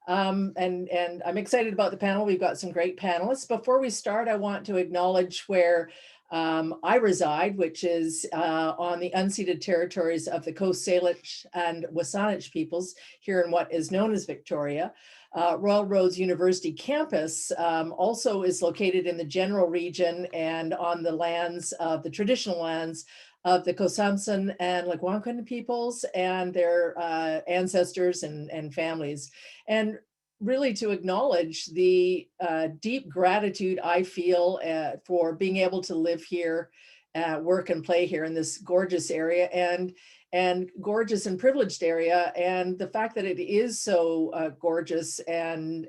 And I'm excited about the panel. We've got some great panelists. Before we start, I want to acknowledge where I reside, which is on the unceded territories of the Coast Salish and Wasanich peoples here in what is known as Victoria. Royal Roads University campus also is located in the general region and on the lands of the traditional lands of the Kosamson and Lekwungen peoples and their ancestors and families. And really to acknowledge the deep gratitude I feel for being able to live here, work and play here in this gorgeous area and gorgeous and privileged area. And the fact that it is so gorgeous and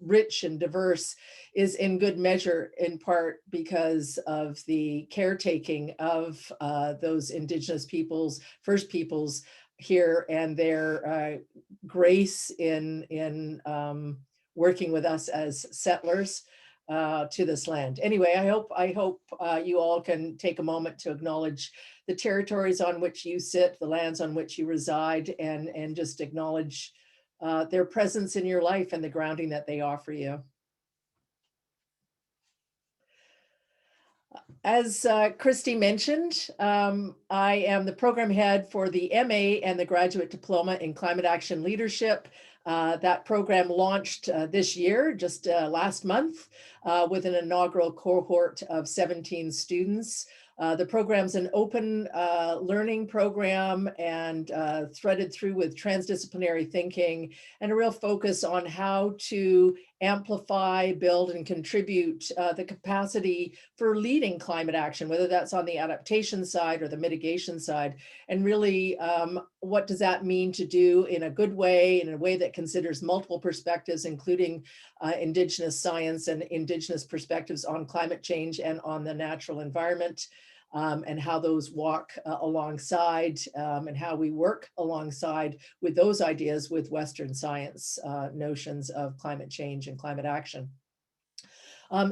rich and diverse is in good measure, in part because of the caretaking of those Indigenous peoples, First Peoples here, and their grace in working with us as settlers to this land. Anyway, I hope you all can take a moment to acknowledge the territories on which you sit, the lands on which you reside, and just acknowledge their presence in your life and the grounding that they offer you. As Christy mentioned, I am the program head for the MA and the Graduate Diploma in Climate Action Leadership. That program launched this year, just last month, with an inaugural cohort of 17 students. The program's an open learning program and threaded through with transdisciplinary thinking and a real focus on how to amplify, build, and contribute the capacity for leading climate action, whether that's on the adaptation side or the mitigation side. And really, what does that mean to do in a good way, in a way that considers multiple perspectives, including Indigenous science and Indigenous perspectives on climate change and on the natural environment. And how those walk alongside and how we work alongside with those ideas with Western science notions of climate change and climate action.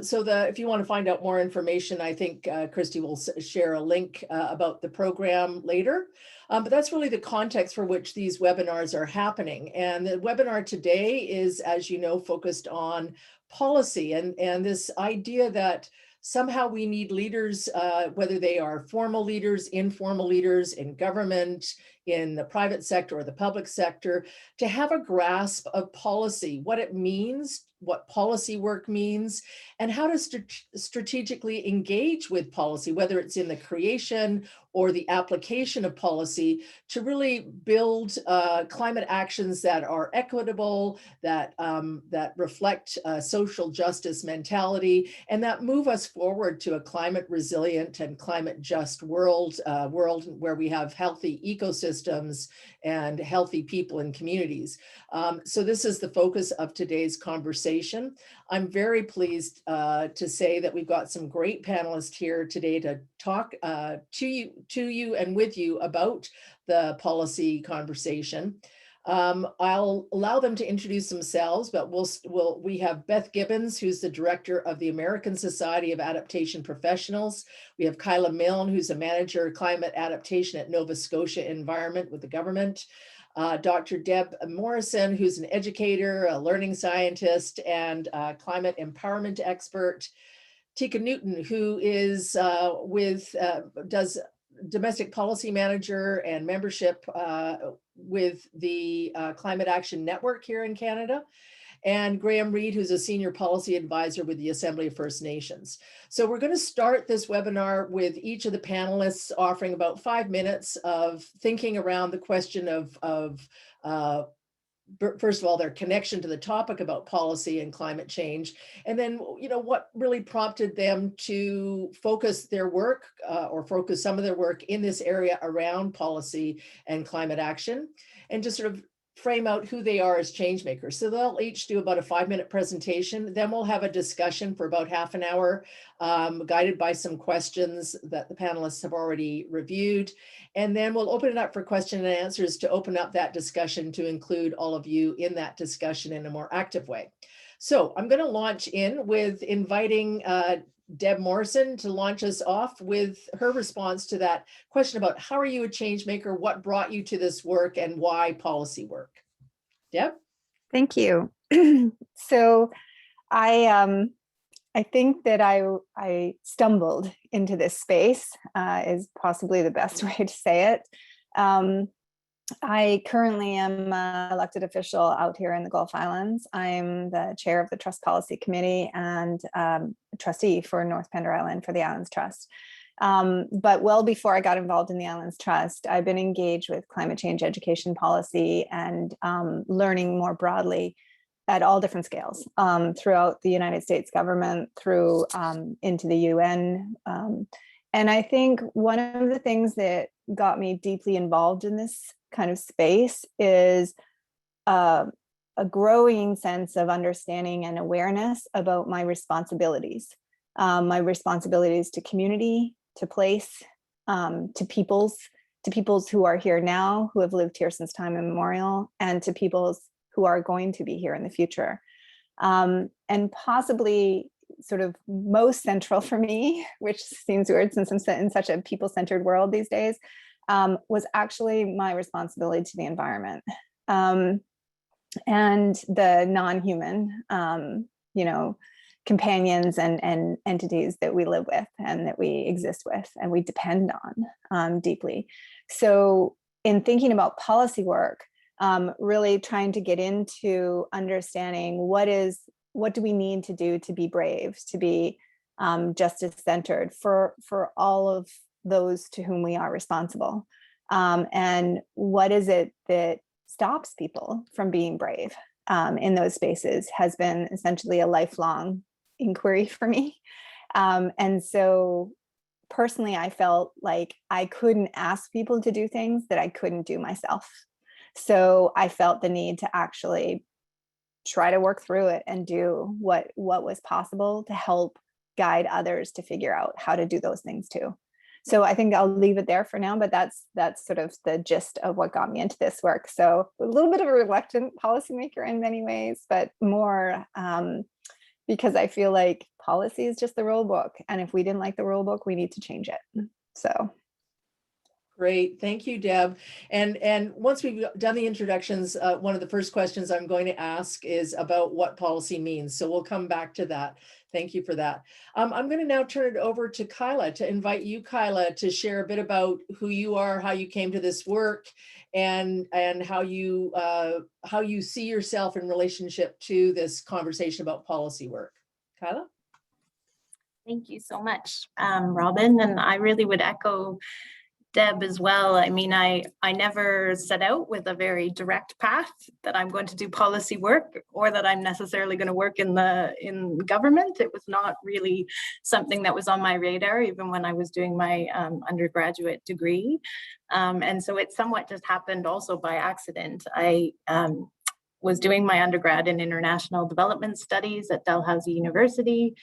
So if you want to find out more information, I think Christy will share a link about the program later. But that's really the context for which these webinars are happening. And the webinar today is, as you know, focused on policy and this idea that somehow we need leaders, whether they are formal leaders, informal leaders in government, in the private sector or the public sector, to have a grasp of policy, what it means, what policy work means, and how to strategically engage with policy, whether it's in the creation or the application of policy, to really build climate actions that are equitable, that reflect social justice mentality, and that move us forward to a climate resilient and climate just world where we have healthy ecosystems and healthy people and communities. So this is the focus of today's conversation. I'm very pleased to say that we've got some great panelists here today to talk to you and with you about the policy conversation. I'll allow them to introduce themselves, but we have Beth Gibbons, who's the director of the American Society of Adaptation Professionals. We have Kyla Milne, who's a manager of climate adaptation at Nova Scotia Environment with the government. Dr. Deb Morrison, who's an educator, a learning scientist, and climate empowerment expert. Teika Newton, who is does domestic policy manager and membership with the Climate Action Network here in Canada. And Graeme Reid, who's a senior policy advisor with the Assembly of First Nations. So we're going to start this webinar with each of the panelists offering about 5 minutes of thinking around the question of first of all, their connection to the topic about policy and climate change, and then, what really prompted them to focus their work or focus some of their work in this area around policy and climate action, and just sort of frame out who they are as change makers. So they'll each do about a 5-minute presentation. Then we'll have a discussion for about half an hour, guided by some questions that the panelists have already reviewed. And then we'll open it up for question and answers to open up that discussion to include all of you in that discussion in a more active way. So I'm going to launch in with inviting Deb Morrison to launch us off with her response to that question about how are you a change maker, what brought you to this work, and why policy work. Deb? Thank you. So I think that I stumbled into this space is possibly the best way to say it. I currently am an elected official out here in the Gulf Islands. I'm the chair of the Trust Policy Committee and a trustee for North Pender Island for the Islands Trust. But well before I got involved in the Islands Trust, I've been engaged with climate change education policy and learning more broadly at all different scales throughout the United States government, through into the UN. And I think one of the things that got me deeply involved in this kind of space is a growing sense of understanding and awareness about my responsibilities to community, to place, to peoples who are here now, who have lived here since time immemorial, and to peoples who are going to be here in the future. And possibly sort of most central for me, which seems weird since I'm in such a people-centered world these days, was actually my responsibility to the environment and the non-human, companions and entities that we live with and that we exist with and we depend on deeply. So in thinking about policy work, really trying to get into understanding what do we need to do to be brave, to be justice-centered for all of those to whom we are responsible, and what is it that stops people from being brave in those spaces has been essentially a lifelong inquiry for me. And so personally, I felt like I couldn't ask people to do things that I couldn't do myself. So I felt the need to actually try to work through it and do what was possible to help guide others to figure out how to do those things too. So I think I'll leave it there for now, but that's sort of the gist of what got me into this work. So a little bit of a reluctant policymaker in many ways, but more because I feel like policy is just the rule book. And if we didn't like the rule book, we need to change it. So. Great, thank you, Deb. And once we've done the introductions, one of the first questions I'm going to ask is about what policy means. So we'll come back to that. Thank you for that. I'm going to now turn it over to Kyla, to invite you, Kyla, to share a bit about who you are, how you came to this work, and how you see yourself in relationship to this conversation about policy work. Kyla? Thank you so much, Robin. And I really would echo Deb as well. I mean, I never set out with a very direct path that I'm going to do policy work or that I'm necessarily going to work in government. It was not really something that was on my radar, even when I was doing my undergraduate degree. And so it somewhat just happened also by accident. I was doing my undergrad in international development studies at Dalhousie University,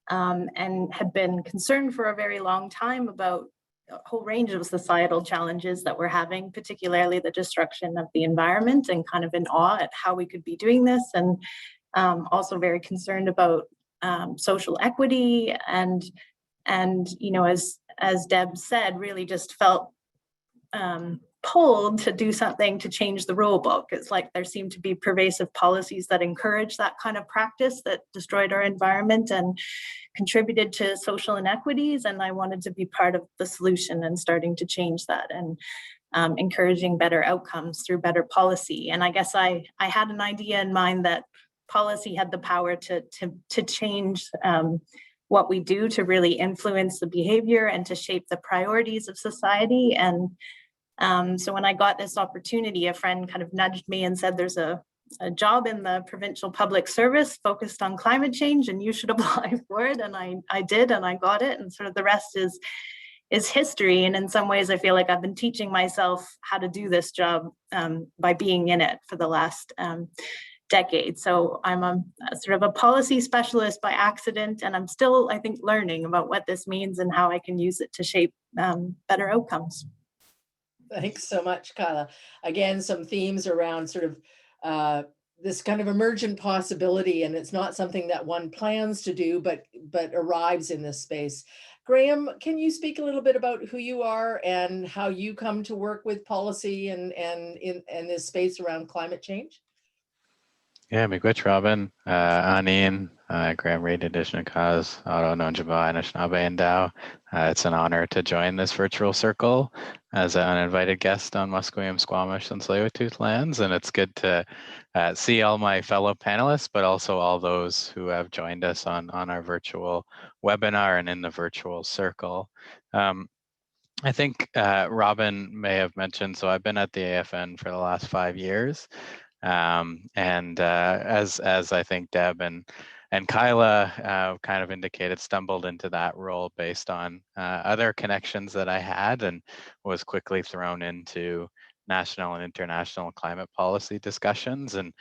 and had been concerned for a very long time about a whole range of societal challenges that we're having, particularly the destruction of the environment, and kind of in awe at how we could be doing this, and also very concerned about social equity and as Deb said, really just felt pulled to do something to change the rule book. It's like there seemed to be pervasive policies that encouraged that kind of practice that destroyed our environment and contributed to social inequities. And I wanted to be part of the solution and starting to change that and encouraging better outcomes through better policy. And I guess I had an idea in mind that policy had the power to change what we do, to really influence the behavior and to shape the priorities of society. And so when I got this opportunity, a friend kind of nudged me and said, there's a job in the provincial public service focused on climate change and you should apply for it. And I did, and I got it. And sort of the rest is history. And in some ways, I feel like I've been teaching myself how to do this job by being in it for the last decade. So I'm a sort of a policy specialist by accident, and I'm still, I think, learning about what this means and how I can use it to shape better outcomes. Thanks so much, Kyla. Again, some themes around sort of this kind of emergent possibility, and it's not something that one plans to do, but arrives in this space. Graeme, can you speak a little bit about who you are and how you come to work with policy and in this space around climate change? Yeah, miigwech Robin, Anin, Graeme Reid, Edition Cause, Auto Nonjaba, Anishinaabe and Dow. It's an honor to join this virtual circle as an uninvited guest on Musqueam, Squamish, and Tsleil-Waututh lands, and it's good to see all my fellow panelists, but also all those who have joined us on our virtual webinar and in the virtual circle. I think Robin may have mentioned, so I've been at the AFN for the last 5 years. And as I think Deb and Kyla kind of indicated, stumbled into that role based on other connections that I had, and was quickly thrown into national and international climate policy discussions, and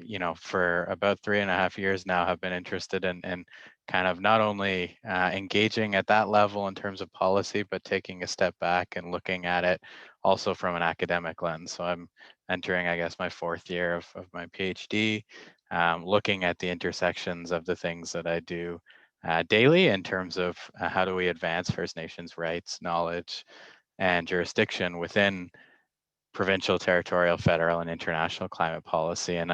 you know, for about 3.5 years now, have been interested in kind of not only engaging at that level in terms of policy, but taking a step back and looking at it also from an academic lens. So I'm entering, I guess, my 4th year of my PhD, looking at the intersections of the things that I do daily in terms of how do we advance First Nations rights, knowledge, and jurisdiction within provincial, territorial, federal, and international climate policy. And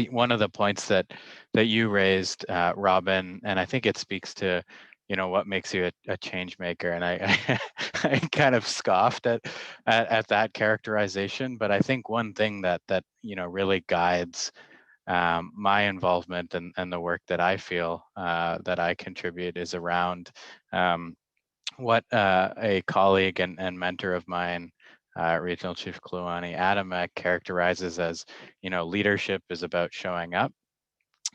one of the points that you raised, Robin, and I think it speaks to, you know, what makes you a change maker. And I kind of scoffed at that characterization, but I think one thing that you know really guides my involvement and the work that I feel that I contribute is around what a colleague and mentor of mine, Regional Chief Kluani Adamek, characterizes as, you know, leadership is about showing up.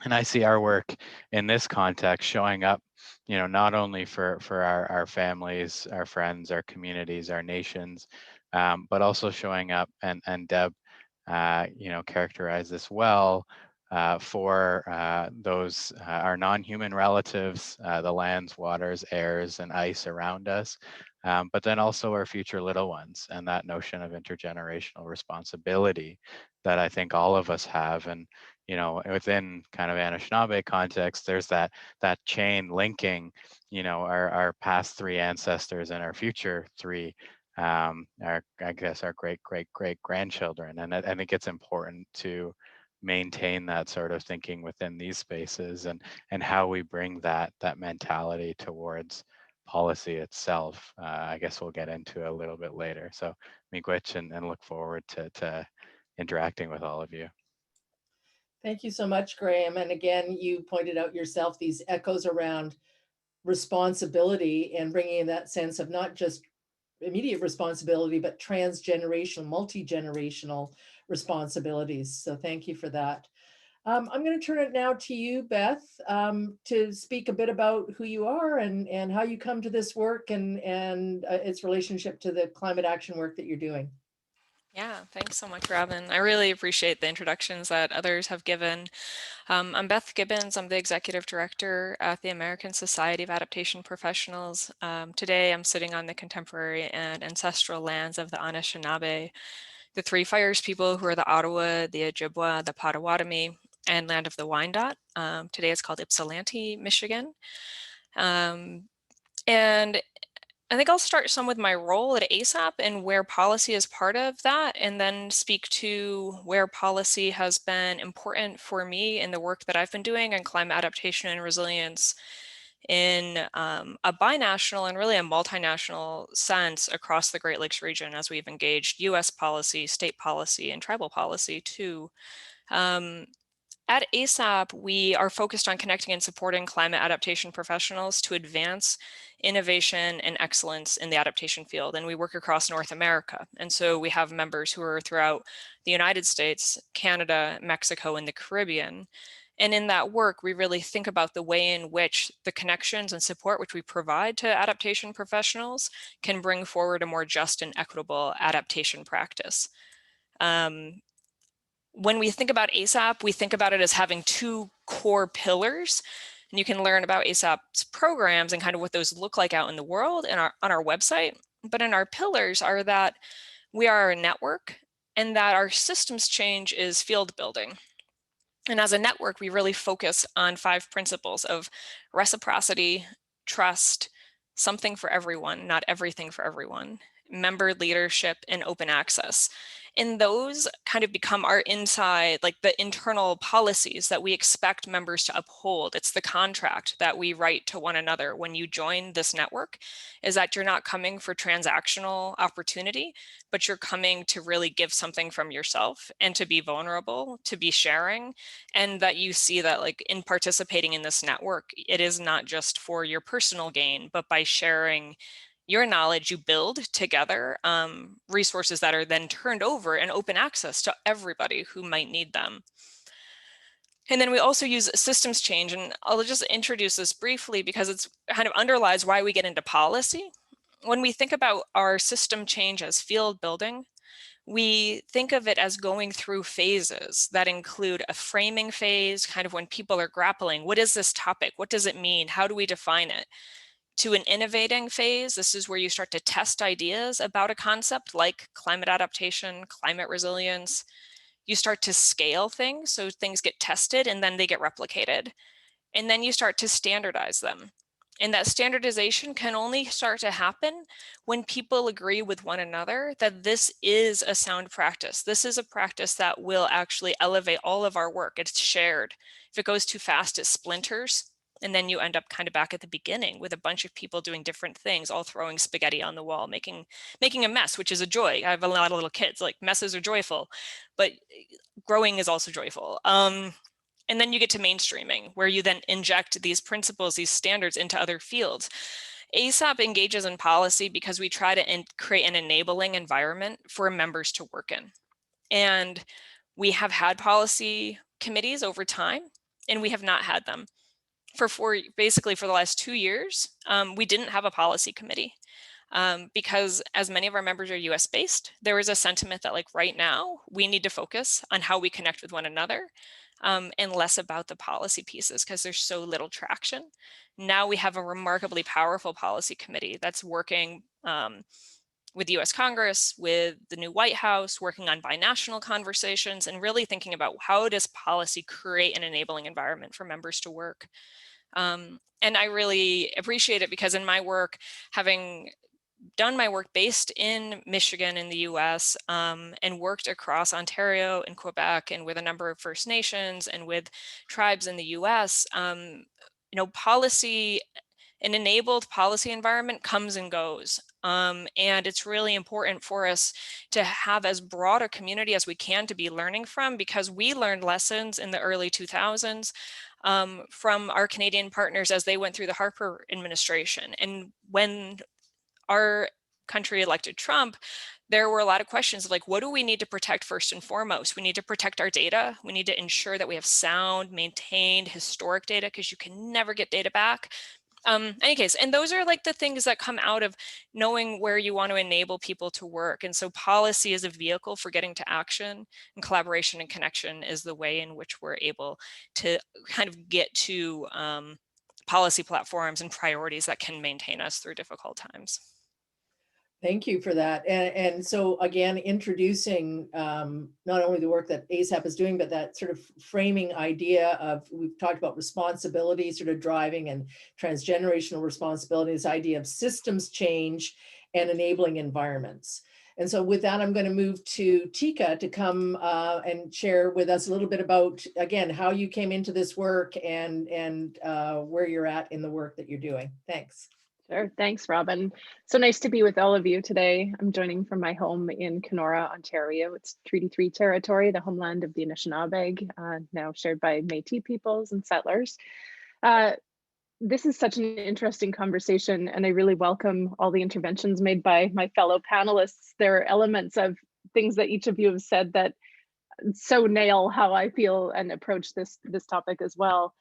And I see our work in this context showing up, you know, not only for our families, our friends, our communities, our nations, but also showing up, and Deb, you know, characterized this well, for those our non-human relatives, the lands, waters, airs, and ice around us, but then also our future little ones, and that notion of intergenerational responsibility that I think all of us have. And you know, within kind of Anishinaabe context, there's that chain linking, you know, our past 3 ancestors and our future 3, our, I guess, our great grandchildren. And I think it's important to maintain that sort of thinking within these spaces, and how we bring that mentality towards policy itself. I guess we'll get into a little bit later. So miigwech, and look forward to interacting with all of you. Thank you so much, Graeme. And again, you pointed out yourself these echoes around responsibility and bringing in that sense of not just immediate responsibility, but transgenerational, multi-generational responsibilities. So thank you for that. I'm going to turn it now to you, Beth, to speak a bit about who you are and how you come to this work and its relationship to the climate action work that you're doing. Yeah, thanks so much, Robin. I really appreciate the introductions that others have given. I'm Beth Gibbons. I'm the Executive Director at the American Society of Adaptation Professionals. Today, I'm sitting on the contemporary and ancestral lands of the Anishinaabe, the 3 Fires people, who are the Ottawa, the Ojibwa, the Potawatomi, and land of the Wyandot. Today, it's called Ypsilanti, Michigan. And I think I'll start some with my role at ASAP and where policy is part of that, and then speak to where policy has been important for me in the work that I've been doing on climate adaptation and resilience in a binational and really a multinational sense across the Great Lakes region, as we've engaged US policy, state policy, and tribal policy too. At ASAP, we are focused on connecting and supporting climate adaptation professionals to advance innovation and excellence in the adaptation field. And we work across North America. And so we have members who are throughout the United States, Canada, Mexico, and the Caribbean. And in that work, we really think about the way in which the connections and support which we provide to adaptation professionals can bring forward a more just and equitable adaptation practice. When we think about ASAP, we think about it as having 2 core pillars. And you can learn about ASAP's programs and kind of what those look like out in the world and on our website. But in our pillars are that we are a network and that our systems change is field building. And as a network, we really focus on 5 principles of reciprocity, trust, something for everyone, not everything for everyone, member leadership, and open access. And those kind of become our inside, like the internal policies that we expect members to uphold. It's the contract that we write to one another when you join this network, is that you're not coming for transactional opportunity, but you're coming to really give something from yourself and to be vulnerable, to be sharing, and that you see that like in participating in this network, it is not just for your personal gain, but by sharing your knowledge, you build together resources that are then turned over and open access to everybody who might need them. And then we also use systems change, and I'll just introduce this briefly because it's kind of underlies why we get into policy. When we think about our system change as field building, we think of it as going through phases that include a framing phase, kind of when people are grappling, what is this topic? What does it mean? How do we define it? To an innovating phase, this is where you start to test ideas about a concept like climate adaptation, climate resilience. You start to scale things, so things get tested and then they get replicated. And then you start to standardize them. And that standardization can only start to happen when people agree with one another that this is a sound practice. This is a practice that will actually elevate all of our work. It's shared. If it goes too fast, it splinters. And then you end up kind of back at the beginning with a bunch of people doing different things, all throwing spaghetti on the wall, making a mess, which is a joy. I have a lot of little kids, like messes are joyful, but growing is also joyful. And then you get to mainstreaming, where you then inject these principles, these standards into other fields. ASAP engages in policy because we try to create an enabling environment for members to work in. And we have had policy committees over time, and we have not had them. Basically for the last 2 years, we didn't have a policy committee. Because as many of our members are US based, there is a sentiment that like right now we need to focus on how we connect with one another and less about the policy pieces because there's so little traction. Now we have a remarkably powerful policy committee that's working with the US Congress, with the new White House, working on binational conversations and really thinking about how does policy create an enabling environment for members to work. And I really appreciate it because in my work, having done my work based in Michigan in the US and worked across Ontario and Quebec and with a number of First Nations and with tribes in the US, policy, an enabled policy environment comes and goes. And it's really important for us to have as broad a community as we can to be learning from, because we learned lessons in the early 2000s from our Canadian partners as they went through the Harper administration. And when our country elected Trump, there were a lot of questions like, what do we need to protect first and foremost? We need to protect our data. We need to ensure that we have sound, maintained, historic data, because you can never get data back. Any case, and those are like the things that come out of knowing where you want to enable people to work. And so policy is a vehicle for getting to action, and collaboration and connection is the way in which we're able to kind of get to policy platforms and priorities that can maintain us through difficult times. Thank you for that. And so again, introducing not only the work that ASAP is doing, but that sort of framing idea of, we've talked about responsibility, sort of driving and transgenerational responsibility, this idea of systems change and enabling environments. And so with that, I'm going to move to Teika to come and share with us a little bit about, again, how you came into this work and where you're at in the work that you're doing. Thanks. Sure. Thanks, Robin. So nice to be with all of you today. I'm joining from my home in Kenora, Ontario. It's Treaty 3 territory, the homeland of the Anishinaabe, now shared by Métis peoples and settlers. This is such an interesting conversation, and I really welcome all the interventions made by my fellow panelists. There are elements of things that each of you have said that so nail how I feel and approach this topic as well.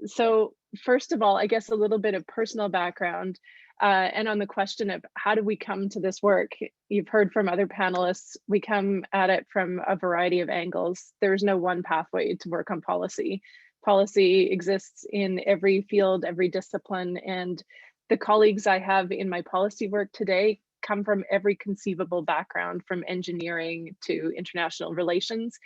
So first of all, I guess a little bit of personal background and on the question of how do we come to this work? You've heard from other panelists, we come at it from a variety of angles. There's no one pathway to work on policy. Policy exists in every field, every discipline, and the colleagues I have in my policy work today come from every conceivable background, from engineering to international relations.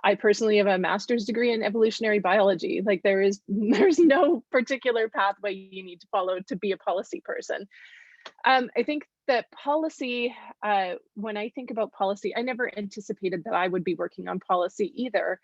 I personally have a master's degree in evolutionary biology. Like there's no particular pathway you need to follow to be a policy person. I think that policy, when I think about policy, I never anticipated that I would be working on policy either.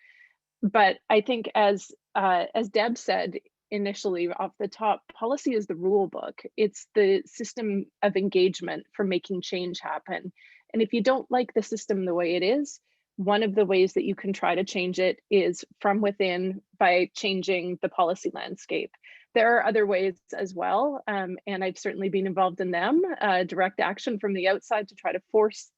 But I think as Deb said initially off the top, policy is the rule book. It's the system of engagement for making change happen. And if you don't like the system the way it is, one of the ways that you can try to change it is from within by changing the policy landscape. There are other ways as well, and I've certainly been involved in them, direct action from the outside to try to force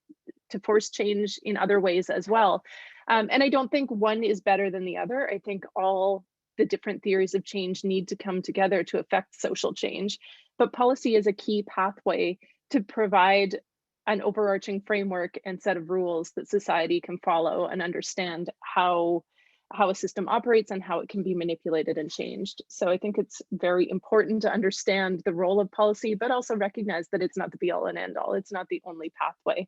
change in other ways as well. And I don't think one is better than the other. I think all the different theories of change need to come together to affect social change. But policy is a key pathway to provide an overarching framework and set of rules that society can follow and understand how a system operates and how it can be manipulated and changed. So I think it's very important to understand the role of policy, but also recognize that it's not the be all and end all. It's not the only pathway.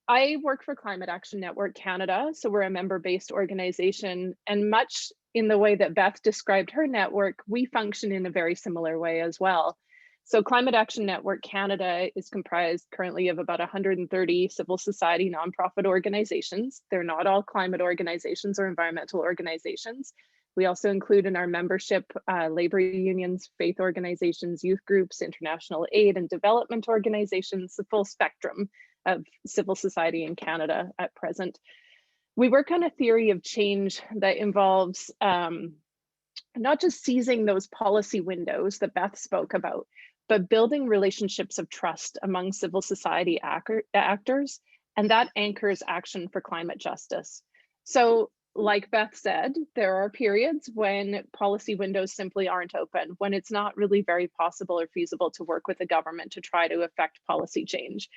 I work for Climate Action Network Canada, so we're a member-based organization, and much in the way that Beth described her network, we function in a very similar way as well. So Climate Action Network Canada is comprised currently of about 130 civil society nonprofit organizations. They're not all climate organizations or environmental organizations. We also include in our membership labor unions, faith organizations, youth groups, international aid and development organizations, the full spectrum of civil society in Canada at present. We work on a theory of change that involves not just seizing those policy windows that Beth spoke about, but building relationships of trust among civil society actors, and that anchors action for climate justice. So like Beth said, there are periods when policy windows simply aren't open, when it's not really very possible or feasible to work with the government to try to affect policy change.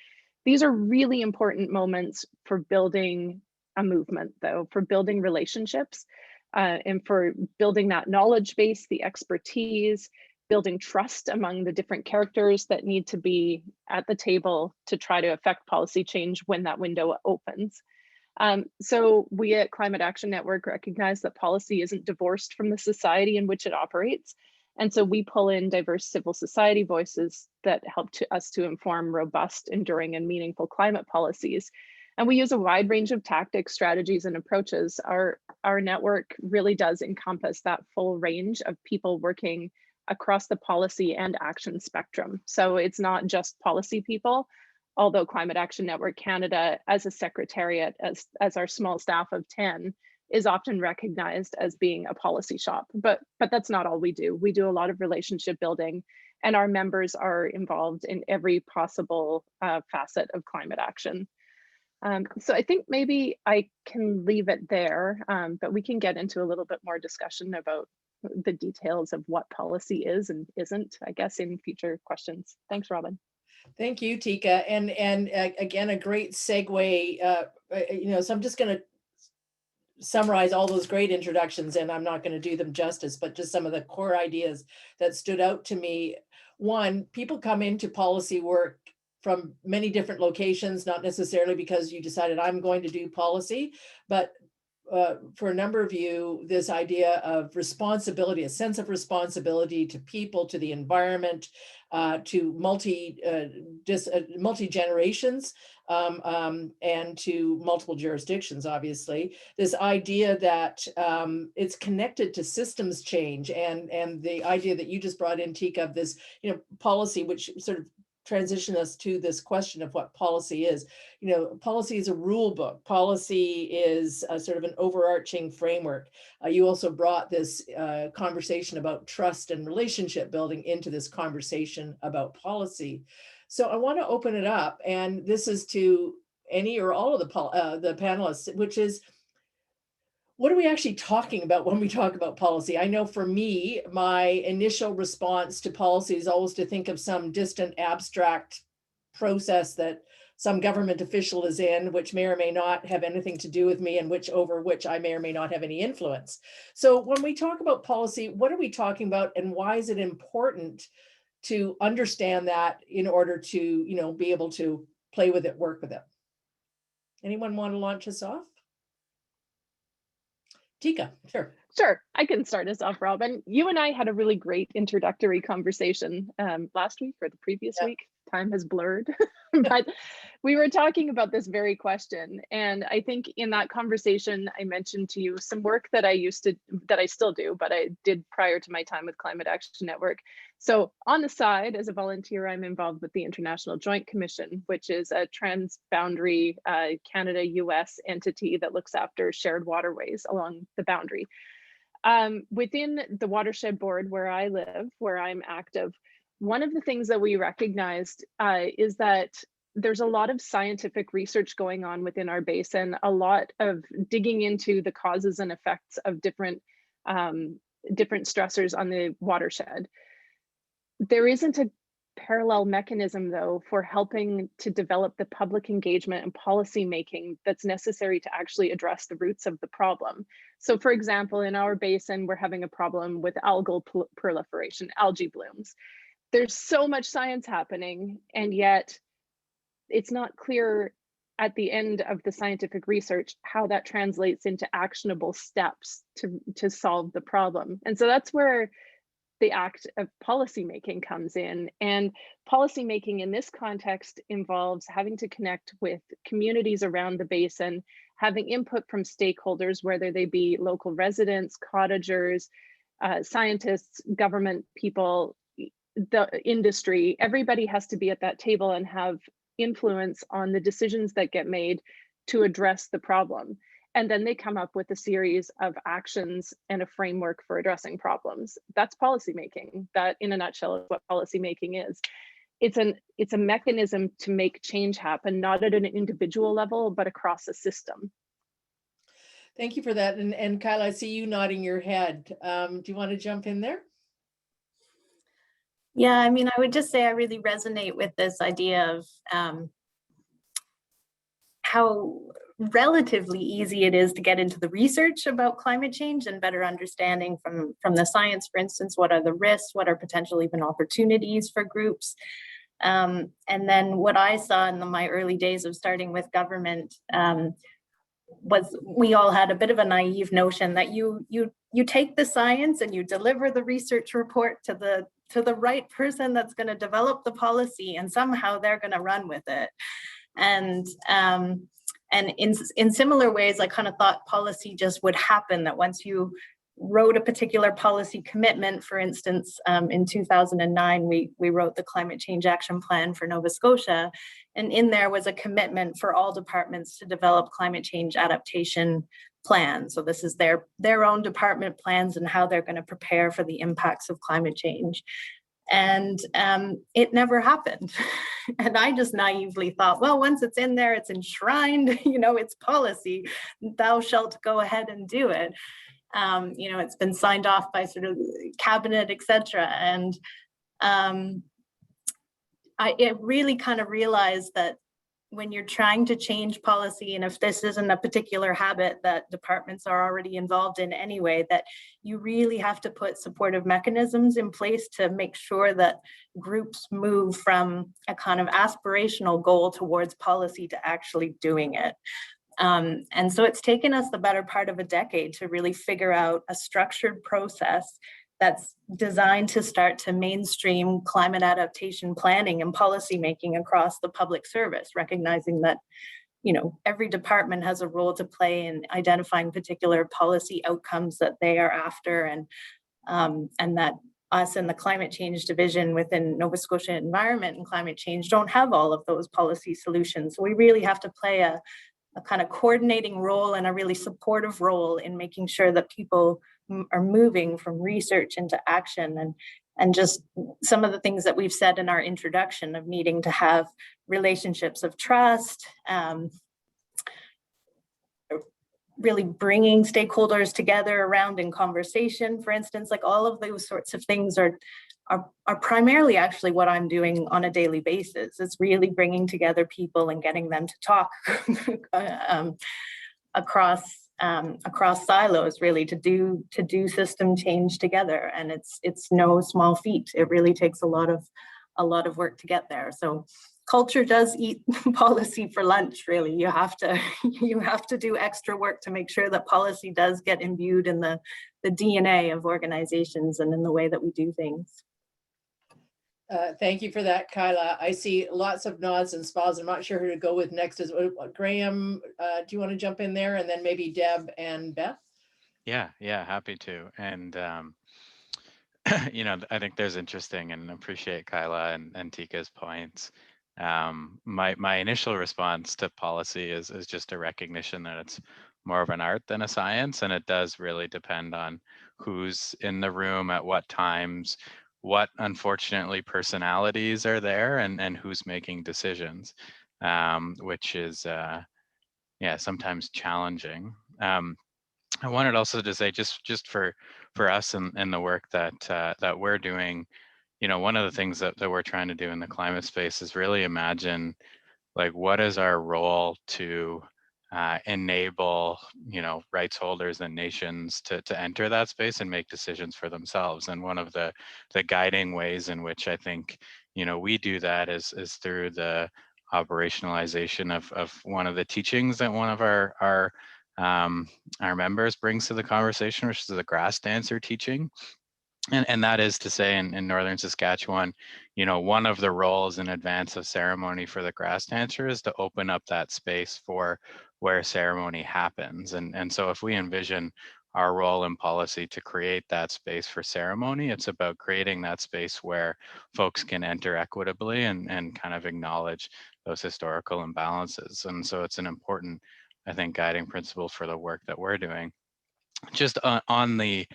These are really important moments for building a movement, though, for building relationships and for building that knowledge base, the expertise, building trust among the different characters that need to be at the table to try to affect policy change when that window opens. So we at Climate Action Network recognize that policy isn't divorced from the society in which it operates. And so we pull in diverse civil society voices that help us to inform robust, enduring, and meaningful climate policies. And we use a wide range of tactics, strategies, and approaches. Our network really does encompass that full range of people working across the policy and action spectrum. So it's not just policy people, although Climate Action Network Canada, as a secretariat, as our small staff of 10, is often recognized as being a policy shop, but that's not all we do. We do a lot of relationship building, and our members are involved in every possible facet of climate action. So I think maybe I can leave it there, but we can get into a little bit more discussion about the details of what policy is and isn't, I guess, in future questions. Thanks, Robin. Thank you, Teika. And again, a great segue. So I'm just going to summarize all those great introductions, and I'm not going to do them justice, but just some of the core ideas that stood out to me. One, people come into policy work from many different locations, not necessarily because you decided I'm going to do policy, but for a number of you, this idea of responsibility, a sense of responsibility to people, to the environment, to multi-generations, and to multiple jurisdictions, obviously. This idea that it's connected to systems change, and the idea that you just brought in, Teika, of this, policy, which sort of transition us to this question of what policy is. Policy is a rule book. Policy is a sort of an overarching framework. You also brought this conversation about trust and relationship building into this conversation about policy. So I want to open it up, and this is to any or all of the panelists, which is, what are we actually talking about when we talk about policy? I know for me, my initial response to policy is always to think of some distant, abstract process that some government official is in, which may or may not have anything to do with me, and over which I may or may not have any influence. So when we talk about policy, what are we talking about, and why is it important to understand that in order to, be able to play with it, work with it? Anyone want to launch us off? Teika, sure. Sure, I can start us off, Robin. You and I had a really great introductory conversation last week or the previous week. Time has blurred, but we were talking about this very question. And I think in that conversation, I mentioned to you some work that I still do, but I did prior to my time with Climate Action Network. So on the side, as a volunteer, I'm involved with the International Joint Commission, which is a transboundary Canada-US entity that looks after shared waterways along the boundary. Within the watershed board where I live, where I'm active, one of the things that we recognized is that there's a lot of scientific research going on within our basin, a lot of digging into the causes and effects of different stressors on the watershed. There isn't a parallel mechanism, though, for helping to develop the public engagement and policy making that's necessary to actually address the roots of the problem. So, for example, in our basin, we're having a problem with algal proliferation, algae blooms. There's so much science happening, and yet it's not clear at the end of the scientific research how that translates into actionable steps to solve the problem. And so that's where the act of policymaking comes in. And policymaking in this context involves having to connect with communities around the basin, having input from stakeholders, whether they be local residents, cottagers, scientists, government people, the industry. Everybody has to be at that table and have influence on the decisions that get made to address the problem. And then they come up with a series of actions and a framework for addressing problems. That's policymaking. That, in a nutshell, is what policymaking is. It's a mechanism to make change happen, not at an individual level, but across a system. Thank you for that. And Kyla, I see you nodding your head. Do you want to jump in there? Yeah, I mean, I would just say I really resonate with this idea of how relatively easy it is to get into the research about climate change and better understanding from the science. For instance, what are the risks, what are potential even opportunities for groups? And then what I saw in my early days of starting with government was we all had a bit of a naive notion that you take the science and you deliver the research report to the right person that's going to develop the policy, and somehow they're going to run with it. And in similar ways, I kind of thought policy just would happen, that once you wrote a particular policy commitment, for instance, in 2009, we wrote the Climate Change Action Plan for Nova Scotia, and in there was a commitment for all departments to develop climate change adaptation plans. So this is their own department plans and how they're going to prepare for the impacts of climate change. And it never happened. And I just naively thought, well, once it's in there, it's enshrined, it's policy, thou shalt go ahead and do it. It's been signed off by sort of cabinet, etc. And I really kind of realized that when you're trying to change policy, and if this isn't a particular habit that departments are already involved in anyway, that you really have to put supportive mechanisms in place to make sure that groups move from a kind of aspirational goal towards policy to actually doing it. And so it's taken us the better part of a decade to really figure out a structured process that's designed to start to mainstream climate adaptation planning and policymaking across the public service, recognizing that, every department has a role to play in identifying particular policy outcomes that they are after, and that us in the climate change division within Nova Scotia Environment and Climate Change don't have all of those policy solutions. So we really have to play a kind of coordinating role and a really supportive role in making sure that people are moving from research into action, and just some of the things that we've said in our introduction of needing to have relationships of trust, really bringing stakeholders together around in conversation, for instance, like all of those sorts of things are primarily actually what I'm doing on a daily basis. It's really bringing together people and getting them to talk across silos, really, to do system change together. And it's no small feat. It really takes a lot of work to get there. So culture does eat policy for lunch, really. You have to do extra work to make sure that policy does get imbued in the DNA of organizations and in the way that we do things. Thank you for that, Kyla. I see lots of nods and smiles. I'm not sure who to go with next. Is Graeme, do you want to jump in there? And then maybe Deb and Beth? Yeah, happy to. And I think there's interesting, and appreciate Kyla and Teika's points. My initial response to policy is just a recognition that it's more of an art than a science, and it does really depend on who's in the room at what times, what unfortunately personalities are there, and who's making decisions, which is sometimes challenging. I wanted also to say, just for us and the work that we're doing, one of the things that we're trying to do in the climate space is really imagine, like, what is our role to enable, rights holders and nations to enter that space and make decisions for themselves. And one of the guiding ways in which I think, we do that is through the operationalization of one of the teachings that one of our members brings to the conversation, which is the grass dancer teaching. And that is to say, in northern Saskatchewan, one of the roles in advance of ceremony for the grass dancer is to open up that space for where ceremony happens. And so if we envision our role in policy to create that space for ceremony, it's about creating that space where folks can enter equitably and kind of acknowledge those historical imbalances. And so it's an important, I think, guiding principle for the work that we're doing. Just on the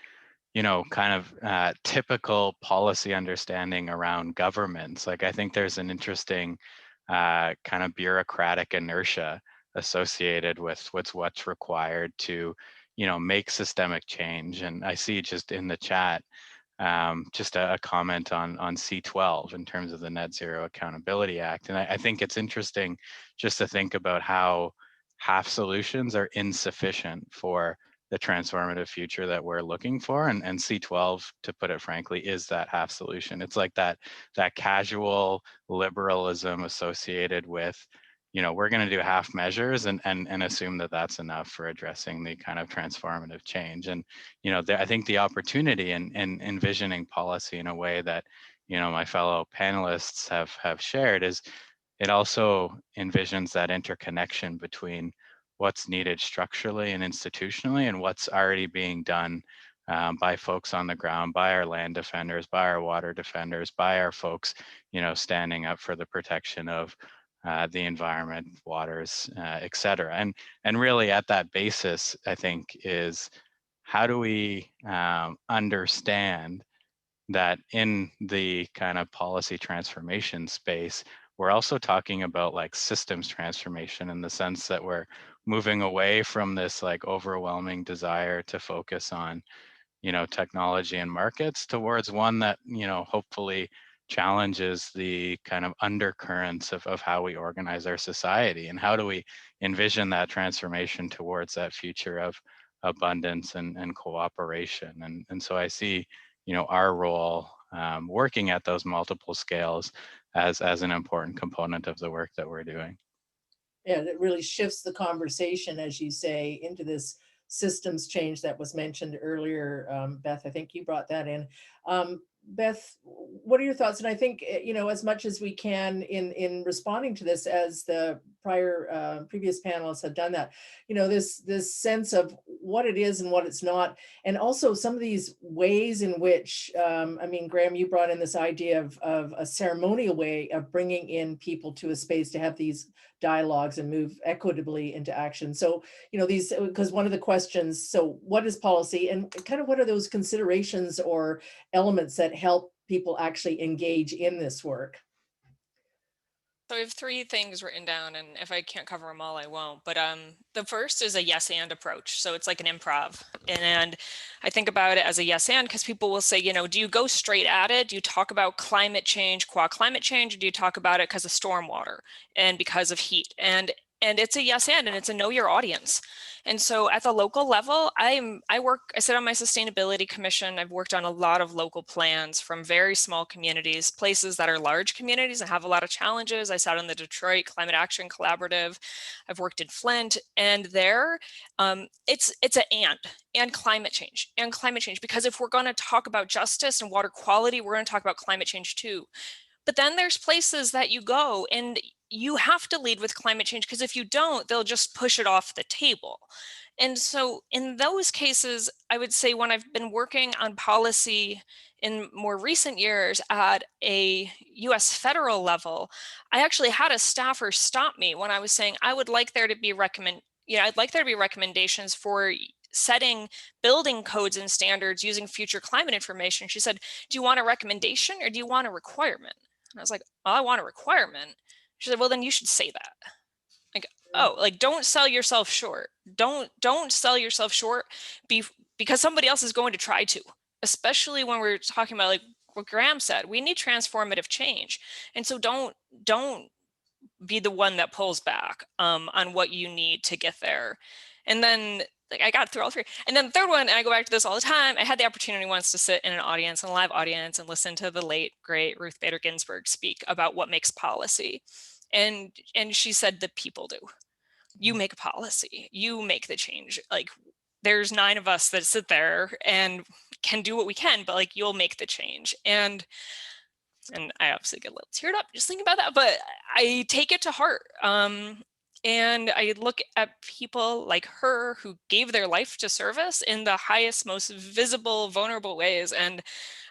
kind of typical policy understanding around governments. Like, I think there's an interesting kind of bureaucratic inertia associated with what's required to, make systemic change. And I see just in the chat, just a comment on C12 in terms of the Net Zero Accountability Act. And I think it's interesting just to think about how half solutions are insufficient for the transformative future that we're looking for. And C12, to put it frankly, is that half solution. It's like that casual liberalism associated with, we're going to do half measures and assume that that's enough for addressing the kind of transformative change. And, I think the opportunity in envisioning policy in a way that, my fellow panelists have shared is it also envisions that interconnection between what's needed structurally and institutionally and what's already being done by folks on the ground, by our land defenders, by our water defenders, by our folks, standing up for the protection of the environment, waters, et cetera. And really at that basis, I think, is how do we understand that in the kind of policy transformation space, we're also talking about like systems transformation in the sense that we're moving away from this like overwhelming desire to focus on, technology and markets towards one that, hopefully challenges the kind of undercurrents of how we organize our society, and how do we envision that transformation towards that future of abundance and cooperation. And so I see, our role working at those multiple scales as an important component of the work that we're doing. Yeah, it really shifts the conversation, as you say, into this systems change that was mentioned earlier. Beth, I think you brought that in. Beth, what are your thoughts? And I think, as much as we can in responding to this, as the previous panelists have done that, this sense of what it is and what it's not, and also some of these ways in which, Graeme, you brought in this idea of a ceremonial way of bringing in people to a space to have these dialogues and move equitably into action. So, because one of the questions, so what is policy, and kind of what are those considerations or elements that help people actually engage in this work? So I have 3 things written down, and if I can't cover them all, I won't. But the first is a yes and approach. So it's like an improv. And I think about it as a yes and, because people will say, do you go straight at it? Do you talk about climate change, qua climate change, or do you talk about it because of stormwater and because of heat? And And it's a yes and it's a know your audience. And so at the local level, I sit on my sustainability commission. I've worked on a lot of local plans from very small communities, places that are large communities and have a lot of challenges. I sat on the Detroit Climate Action Collaborative. I've worked in Flint, and there it's and climate change, because if we're going to talk about justice and water quality, we're going to talk about climate change too. But then there's places that you go and you have to lead with climate change, because if you don't, they'll just push it off the table. And so in those cases, I would say when I've been working on policy in more recent years at a US federal level, I actually had a staffer stop me when I was saying I would like there to be I'd like there to be recommendations for setting building codes and standards using future climate information. She said, do you want a recommendation or do you want a requirement? And I was like, oh, I want a requirement. She said, well, then you should say that. Like, oh, like, don't sell yourself short. Don't sell yourself short because somebody else is going to try to, especially when we're talking about, like what Graeme said, we need transformative change. And so don't be the one that pulls back on what you need to get there. And then like I got through all three. And then the third one, and I go back to this all the time, I had the opportunity once to sit in an audience, in a live audience, and listen to the late, great Ruth Bader Ginsburg speak about what makes policy. And she said, the people do. You make policy, you make the change. Like there's 9 of us that sit there and can do what we can, but like you'll make the change. And I obviously get a little teared up just thinking about that, but I take it to heart. And I look at people like her who gave their life to service in the highest, most visible, vulnerable ways. And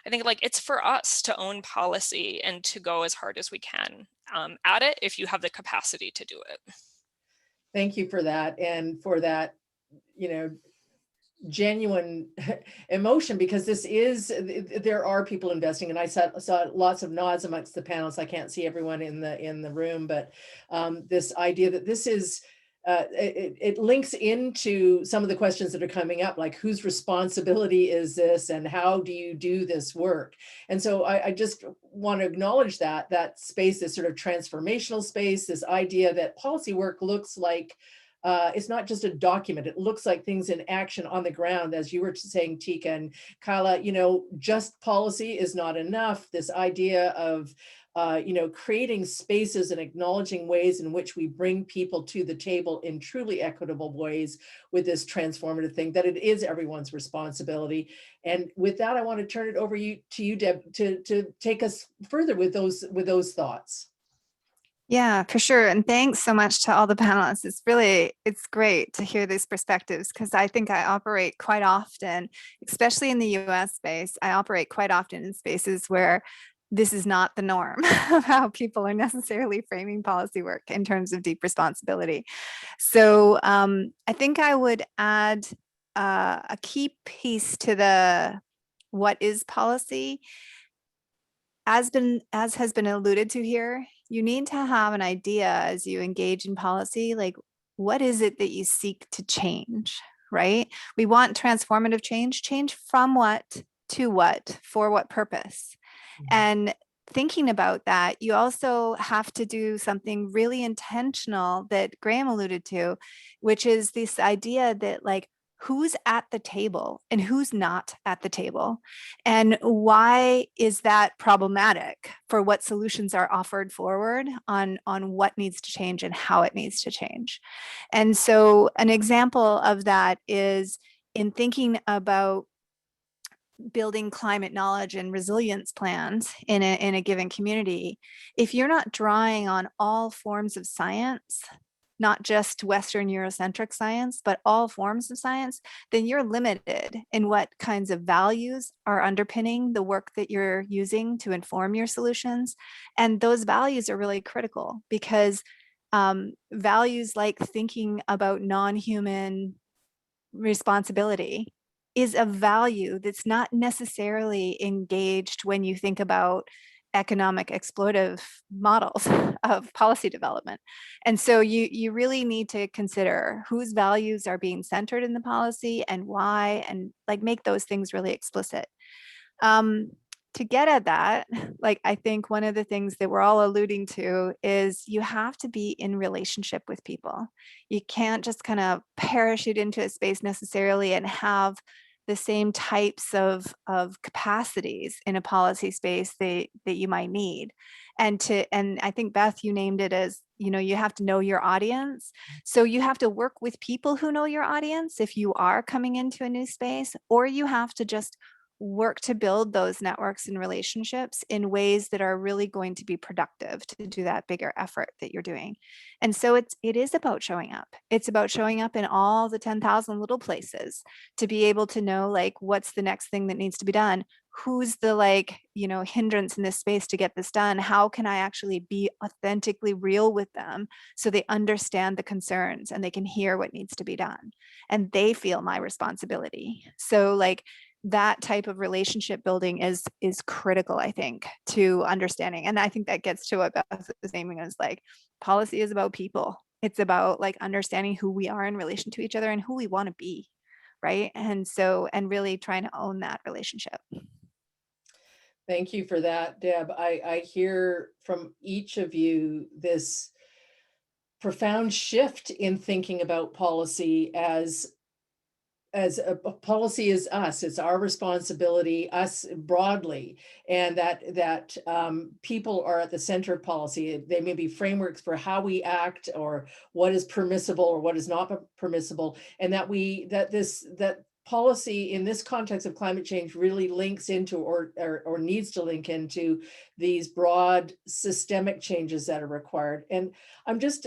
I think like it's for us to own policy and to go as hard as we can at it if you have the capacity to do it. Thank you for that, and for that, genuine emotion, because there are people investing, and I saw lots of nods amongst the panelists. I can't see everyone in the room, but this idea that this is it links into some of the questions that are coming up, like whose responsibility is this and how do you do this work? And so I just want to acknowledge that space, this sort of transformational space, this idea that policy work looks like it's not just a document. It looks like things in action on the ground, as you were saying, Teika and Kyla. Just policy is not enough. This idea of creating spaces and acknowledging ways in which we bring people to the table in truly equitable ways with this transformative thing, that it is everyone's responsibility. And with that, I want to turn it over to you, Deb, to take us further with those thoughts. Yeah, for sure. And thanks so much to all the panelists. It's great to hear these perspectives, because I think I operate quite often, especially in the US space, I operate quite often in spaces where this is not the norm of how people are necessarily framing policy work in terms of deep responsibility. So I think I would add a key piece to the what is policy. As has been alluded to here, you need to have an idea as you engage in policy, like what is it that you seek to change, right? We want transformative change from what to what, for what purpose? And thinking about that, you also have to do something really intentional that Graeme alluded to, which is this idea that like, who's at the table and who's not at the table, and why is that problematic for what solutions are offered forward on what needs to change and how it needs to change. And so an example of that is in thinking about building climate knowledge and resilience plans in a given community. If you're not drawing on all forms of science, not just Western Eurocentric science, but all forms of science, then you're limited in what kinds of values are underpinning the work that you're using to inform your solutions. And those values are really critical, because values like thinking about non-human responsibility is a value that's not necessarily engaged when you think about economic exploitive models of policy development. And so you really need to consider whose values are being centered in the policy and why, and like make those things really explicit. To to get at that, like, I think one of the things that we're all alluding to is you have to be in relationship with people. You can't just kind of parachute into a space necessarily and have the same types of capacities in a policy space that you might need. And I think, Beth, you named it as, you know, you have to know your audience. So you have to work with people who know your audience if you are coming into a new space, or you have to just work to build those networks and relationships in ways that are really going to be productive to do that bigger effort that you're doing. And so it is about showing up. It's about showing up in all the 10,000 little places to be able to know, like, what's the next thing that needs to be done? Who's the, like, you know, hindrance in this space to get this done? How can I actually be authentically real with them so they understand the concerns and they can hear what needs to be done and they feel my responsibility? So, like, that type of relationship building is critical, I think, to understanding. And I think that gets to what Beth was naming as, like, policy is about people. It's about, like, understanding who we are in relation to each other and who we want to be, right? And so, and really trying to own that relationship. Thank you for that, Deb. I hear from each of you this profound shift in thinking about policy as a policy is us. It's our responsibility, us broadly, and that people are at the center of policy. They may be frameworks for how we act, or what is permissible or what is not permissible, and that policy in this context of climate change really links into or needs to link into these broad systemic changes that are required. And I'm just,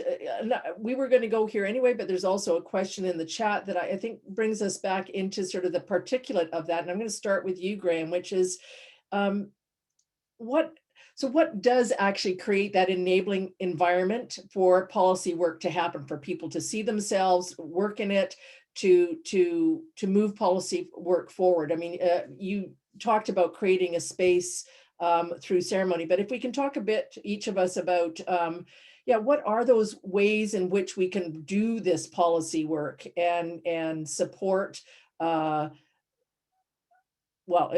we were going to go here anyway, but there's also a question in the chat that I think brings us back into sort of the particulate of that. And I'm going to start with you, Graeme, which is what does actually create that enabling environment for policy work to happen, for people to see themselves, work in it, to move policy work forward? I mean, you talked about creating a space through ceremony, but if we can talk a bit, each of us, about what are those ways in which we can do this policy work and support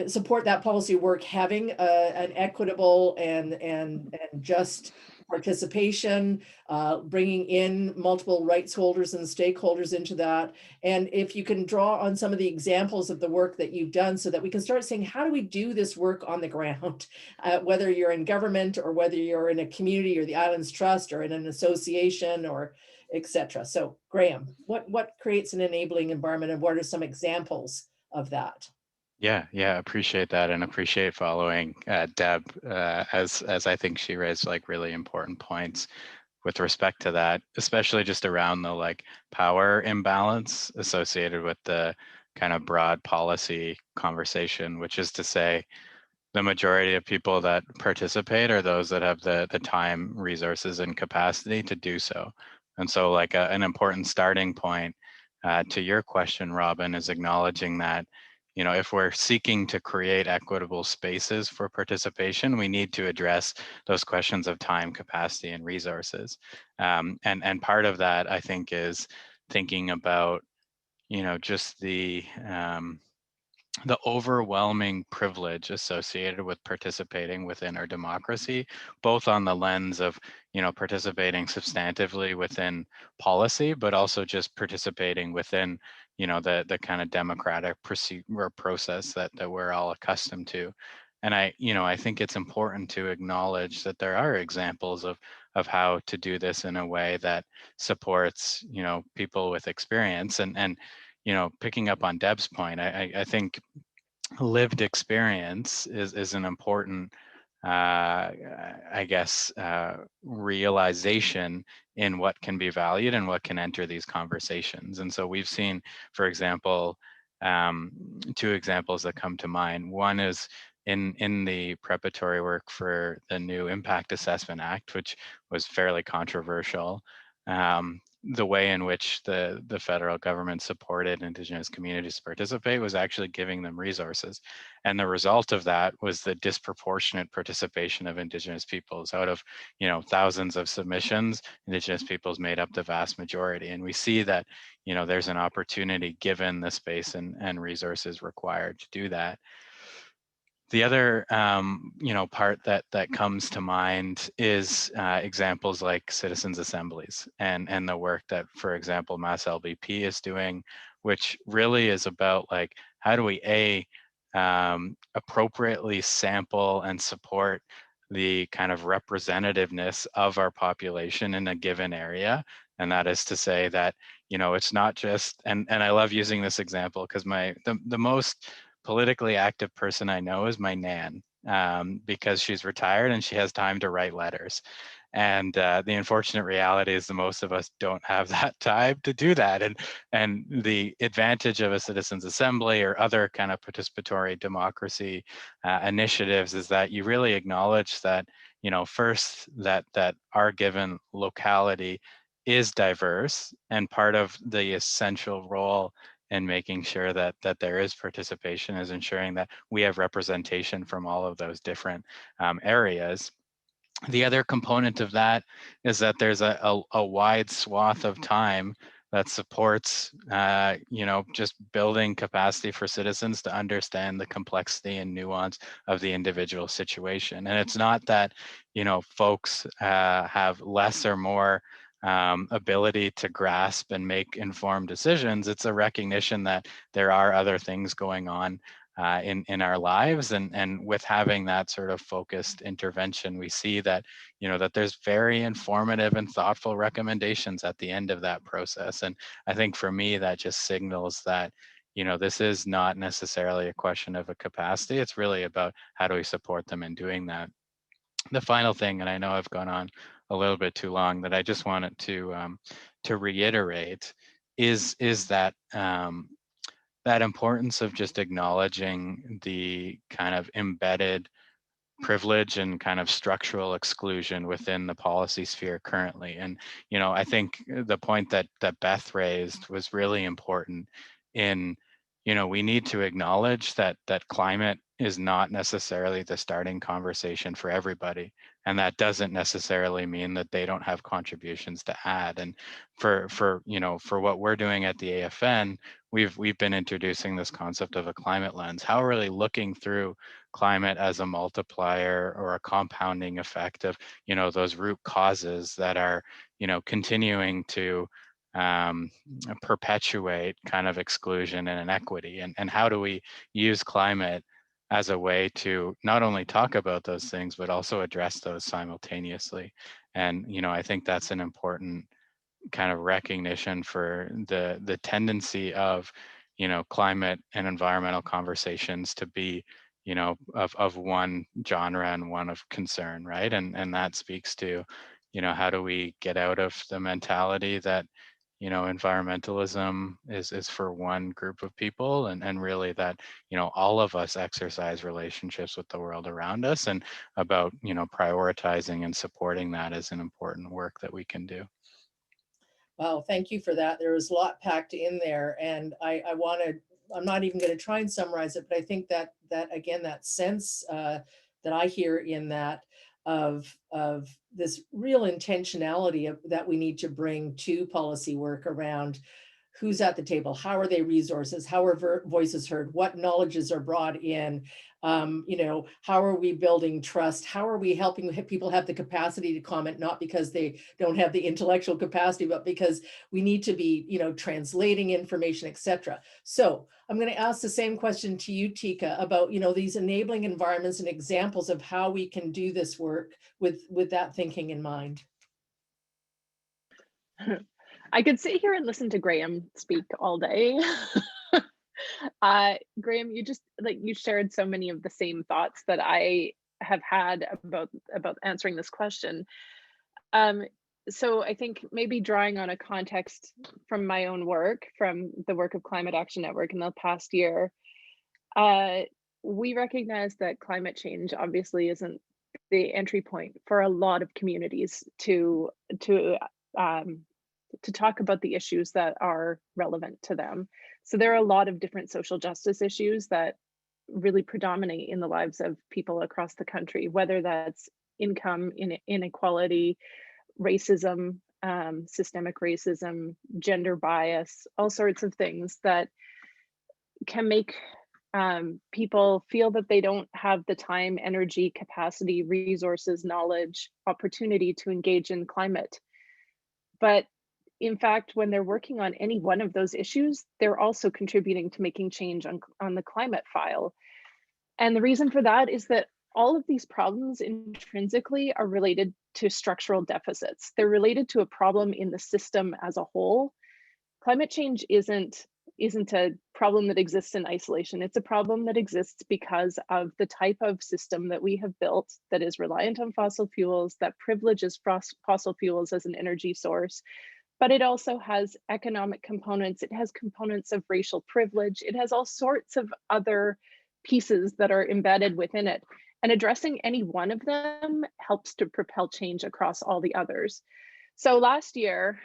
support that policy work having an equitable and just participation, bringing in multiple rights holders and stakeholders into that. And if you can draw on some of the examples of the work that you've done, so that we can start saying, how do we do this work on the ground, whether you're in government or whether you're in a community or the Islands Trust or in an association or etc. So Graeme, what creates an enabling environment, and what are some examples of that? Yeah, appreciate that, and appreciate following Deb, as I think she raised, like, really important points with respect to that, especially just around the, like, power imbalance associated with the kind of broad policy conversation, which is to say, the majority of people that participate are those that have the time, resources, and capacity to do so. And so, like, an important starting point to your question, Robin, is acknowledging that, you know, if we're seeking to create equitable spaces for participation, we need to address those questions of time, capacity, and resources. And part of that, I think, is thinking about, you know, just the overwhelming privilege associated with participating within our democracy, both on the lens of, you know, participating substantively within policy, but also just participating within, you know, the kind of democratic process that we're all accustomed to. And I think it's important to acknowledge that there are examples of how to do this in a way that supports, you know, people with experience. And you know, picking up on Deb's point, I think lived experience is an important, realization in what can be valued and what can enter these conversations. And so we've seen, for example, two examples that come to mind. One is in the preparatory work for the new Impact Assessment Act, which was fairly controversial. The way in which the federal government supported Indigenous communities to participate was actually giving them resources. And the result of that was the disproportionate participation of Indigenous peoples. Out of, you know, thousands of submissions, Indigenous peoples made up the vast majority. And we see that, you know, there's an opportunity, given the space and resources required, to do that. The other, part that comes to mind is examples like citizens' assemblies and the work that, for example, Mass LBP is doing, which really is about like, how do we appropriately sample and support the kind of representativeness of our population in a given area. And that is to say that, it's not just, and I love using this example because the most politically active person I know is my nan, because she's retired and she has time to write letters. And the unfortunate reality is the most of us don't have that time to do that. And the advantage of a citizens' assembly or other kind of participatory democracy initiatives is that you really acknowledge that, first that our given locality is diverse, and part of the essential role in making sure that there is participation is ensuring that we have representation from all of those different areas. The other component of that is that there's a wide swath of time that supports, just building capacity for citizens to understand the complexity and nuance of the individual situation. And it's not that, folks have less or more ability to grasp and make informed decisions. It's a recognition that there are other things going on in our lives, and with having that sort of focused intervention, we see that that there's very informative and thoughtful recommendations at the end of that process. And I think for me that just signals that this is not necessarily a question of a capacity. It's really about how do we support them in doing that. The final thing, and I know I've gone on a little bit too long, that I just wanted to reiterate is that that importance of just acknowledging the kind of embedded privilege and kind of structural exclusion within the policy sphere currently. And, I think the point that Beth raised was really important in, we need to acknowledge that climate is not necessarily the starting conversation for everybody. And that doesn't necessarily mean that they don't have contributions to add. And for what we're doing at the AFN, we've been introducing this concept of a climate lens. How we're really looking through climate as a multiplier or a compounding effect of, those root causes that are, continuing to perpetuate kind of exclusion and inequity. And how do we use climate as a way to not only talk about those things, but also address those simultaneously. And, I think that's an important kind of recognition for the tendency of, climate and environmental conversations to be, of one genre and one of concern, right? And that speaks to, how do we get out of the mentality that, environmentalism is for one group of people, and really that, all of us exercise relationships with the world around us, and about, prioritizing and supporting that is an important work that we can do. Wow, thank you for that. There was a lot packed in there, and I'm not even going to try and summarize it, but I think that again, that sense that I hear in that of this real intentionality that we need to bring to policy work around who's at the table, how are they resources, how are voices heard, what knowledges are brought in, how are we building trust, how are we helping people have the capacity to comment, not because they don't have the intellectual capacity, but because we need to be, translating information, etc. So I'm going to ask the same question to you, Teika, about, these enabling environments and examples of how we can do this work with that thinking in mind. I could sit here and listen to Graeme speak all day. Graeme, you shared so many of the same thoughts that I have had about answering this question. So I think maybe drawing on a context from my own work, from the work of Climate Action Network in the past year, we recognize that climate change obviously isn't the entry point for a lot of communities to talk about the issues that are relevant to them. So there are a lot of different social justice issues that really predominate in the lives of people across the country, whether that's income inequality, racism, systemic racism, gender bias, all sorts of things that can make People feel that they don't have the time, energy, capacity, resources, knowledge, opportunity to engage in climate. But in fact, when they're working on any one of those issues, they're also contributing to making change on the climate file. And the reason for that is that all of these problems intrinsically are related to structural deficits. They're related to a problem in the system as a whole. Climate change isn't a problem that exists in isolation. It's a problem that exists because of the type of system that we have built that is reliant on fossil fuels, that privileges fossil fuels as an energy source. But it also has economic components. It has components of racial privilege. It has all sorts of other pieces that are embedded within it. And addressing any one of them helps to propel change across all the others. So last year,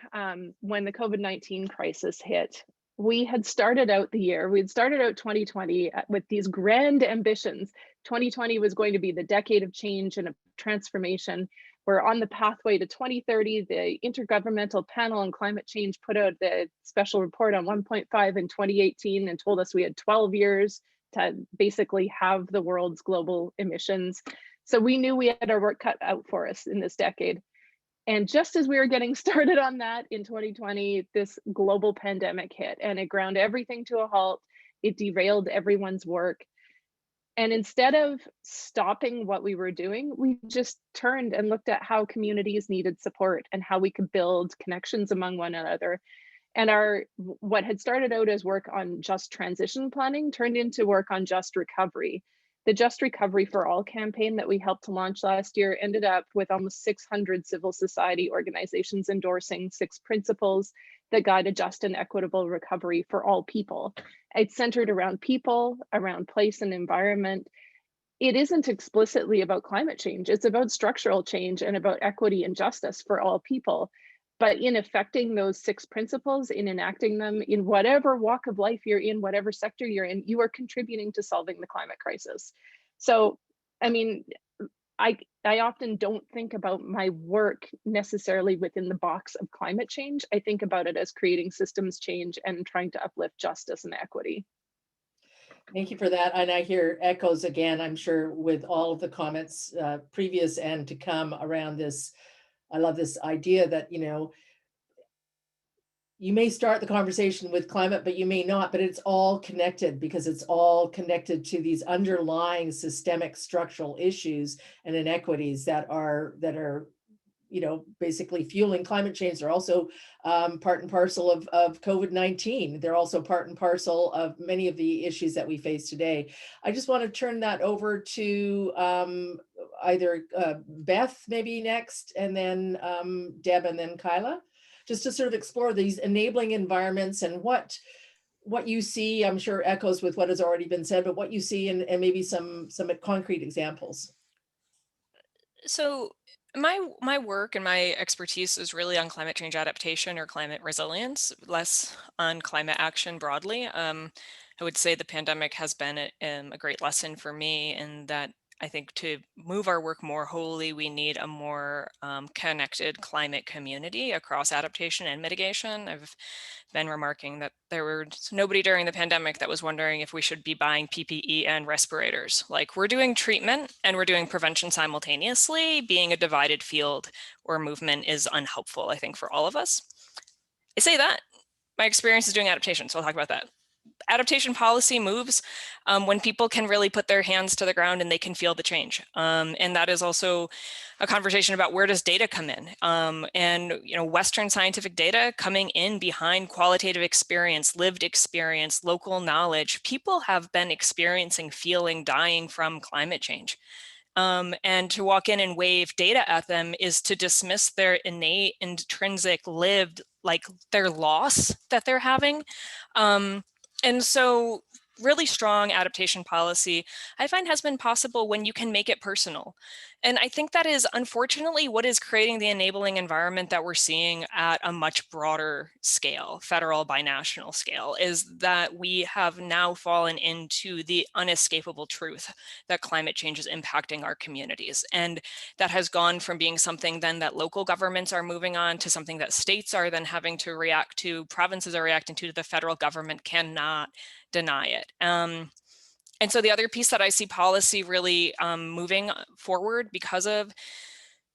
when the COVID-19 crisis hit, we had started out the year, we'd started out 2020 with these grand ambitions. 2020 was going to be the decade of change and of transformation. We're on the pathway to 2030. The Intergovernmental Panel on Climate Change put out the special report on 1.5 in 2018 and told us we had 12 years to basically have the world's global emissions. So we knew we had our work cut out for us in this decade. And just as we were getting started on that in 2020, this global pandemic hit and it ground everything to a halt. It derailed everyone's work. And instead of stopping what we were doing, we just turned and looked at how communities needed support and how we could build connections among one another. And what had started out as work on just transition planning turned into work on just recovery. The Just Recovery for All campaign that we helped to launch last year ended up with almost 600 civil society organizations endorsing 6 principles that guide a just and equitable recovery for all people. It's centered around people, around place and environment. It isn't explicitly about climate change. It's about structural change and about equity and justice for all people. But in affecting those 6 principles, in enacting them in whatever walk of life you're in, whatever sector you're in, you are contributing to solving the climate crisis. So, I mean, I often don't think about my work necessarily within the box of climate change. I think about it as creating systems change and trying to uplift justice and equity. Thank you for that. And I hear echoes again, I'm sure, with all of the comments previous and to come around this. I love this idea that, you know, you may start the conversation with climate, but you may not, but it's all connected because it's all connected to these underlying systemic structural issues and inequities that are, you know, basically fueling climate change. They're also part and parcel of COVID-19. They're also part and parcel of many of the issues that we face today. I just want to turn that over to either Beth maybe next, and then Deb, and then Kyla, just to sort of explore these enabling environments and what you see. I'm sure echoes with what has already been said, but what you see and maybe some concrete examples. So my work and my expertise is really on climate change adaptation or climate resilience, less on climate action broadly. I would say the pandemic has been a great lesson for me in that I think to move our work more wholly, we need a more connected climate community across adaptation and mitigation. I've been remarking that there was nobody during the pandemic that was wondering if we should be buying PPE and respirators. Like, we're doing treatment and we're doing prevention simultaneously. Being a divided field or movement is unhelpful, I think, for all of us. I say that. My experience is doing adaptation, so I'll talk about that. Adaptation policy moves when people can really put their hands to the ground and they can feel the change. And that is also a conversation about where does data come in? And, you know, Western scientific data coming in behind qualitative experience, lived experience, local knowledge. People have been experiencing, feeling, dying from climate change. And to walk in and wave data at them is to dismiss their innate, intrinsic, lived, like their loss that they're having. And so really strong adaptation policy, I find, has been possible when you can make it personal. And I think that is unfortunately what is creating the enabling environment that we're seeing at a much broader scale, federal binational scale, is that we have now fallen into the unescapable truth that climate change is impacting our communities. And that has gone from being something then that local governments are moving on to something that states are then having to react to, provinces are reacting to, the federal government cannot deny it. And so the other piece that I see policy really moving forward because of,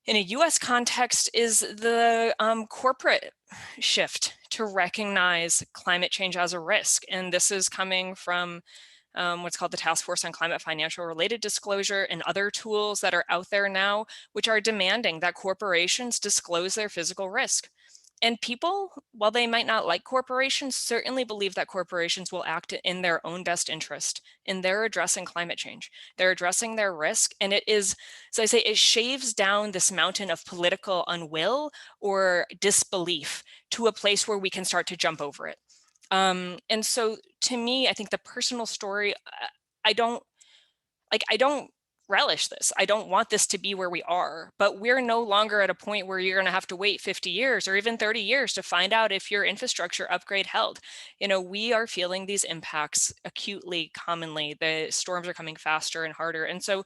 in a US context, is the corporate shift to recognize climate change as a risk. And this is coming from what's called the Task Force on Climate Financial Related Disclosure and other tools that are out there now, which are demanding that corporations disclose their physical risk. And people, while they might not like corporations, certainly believe that corporations will act in their own best interest, and they're addressing climate change. They're addressing their risk, and it is, so I say, it shaves down this mountain of political unwill or disbelief to a place where we can start to jump over it. And so to me, I think the personal story, I don't relish this. I don't want this to be where we are, but we're no longer at a point where you're going to have to wait 50 years or even 30 years to find out if your infrastructure upgrade held. You know, we are feeling these impacts acutely, commonly. The storms are coming faster and harder. And so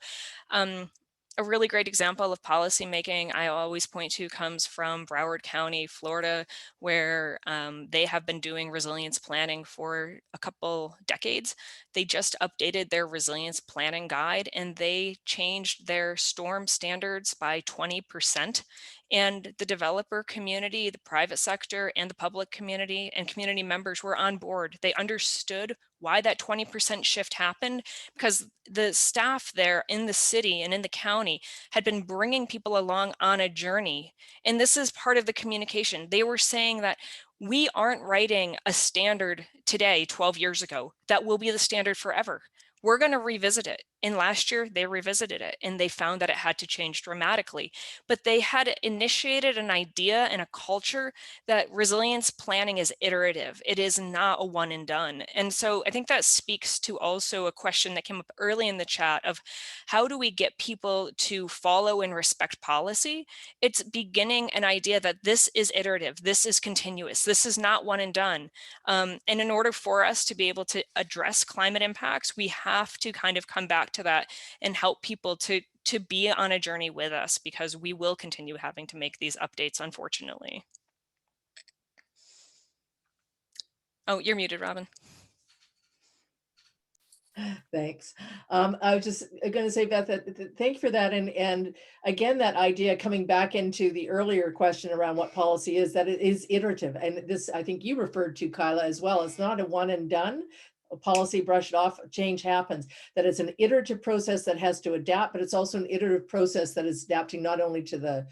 a really great example of policymaking I always point to comes from Broward County, Florida, where they have been doing resilience planning for a couple decades. They just updated their resilience planning guide and they changed their storm standards by 20%. And the developer community, the private sector, and the public community and community members were on board. They understood why that 20% shift happened, because the staff there in the city and in the county had been bringing people along on a journey. And this is part of the communication. They were saying that we aren't writing a standard today, 12 years ago, that will be the standard forever. We're going to revisit it. And last year they revisited it and they found that it had to change dramatically. But they had initiated an idea and a culture that resilience planning is iterative. It is not a one and done. And so I think that speaks to also a question that came up early in the chat of how do we get people to follow and respect policy? It's beginning an idea that this is iterative, this is continuous, this is not one and done. And in order for us to be able to address climate impacts, we have to kind of come back to that and help people to be on a journey with us, because we will continue having to make these updates, unfortunately. Oh, you're muted, Robin. Thanks. I was just going to say, Beth, thank you for that. And again, that idea coming back into the earlier question around what policy is, that it is iterative. And this, I think you referred to, Kyla, as well. It's not a one and done. A policy brushed off, change happens. That it's an iterative process that has to adapt, but it's also an iterative process that is adapting not only to the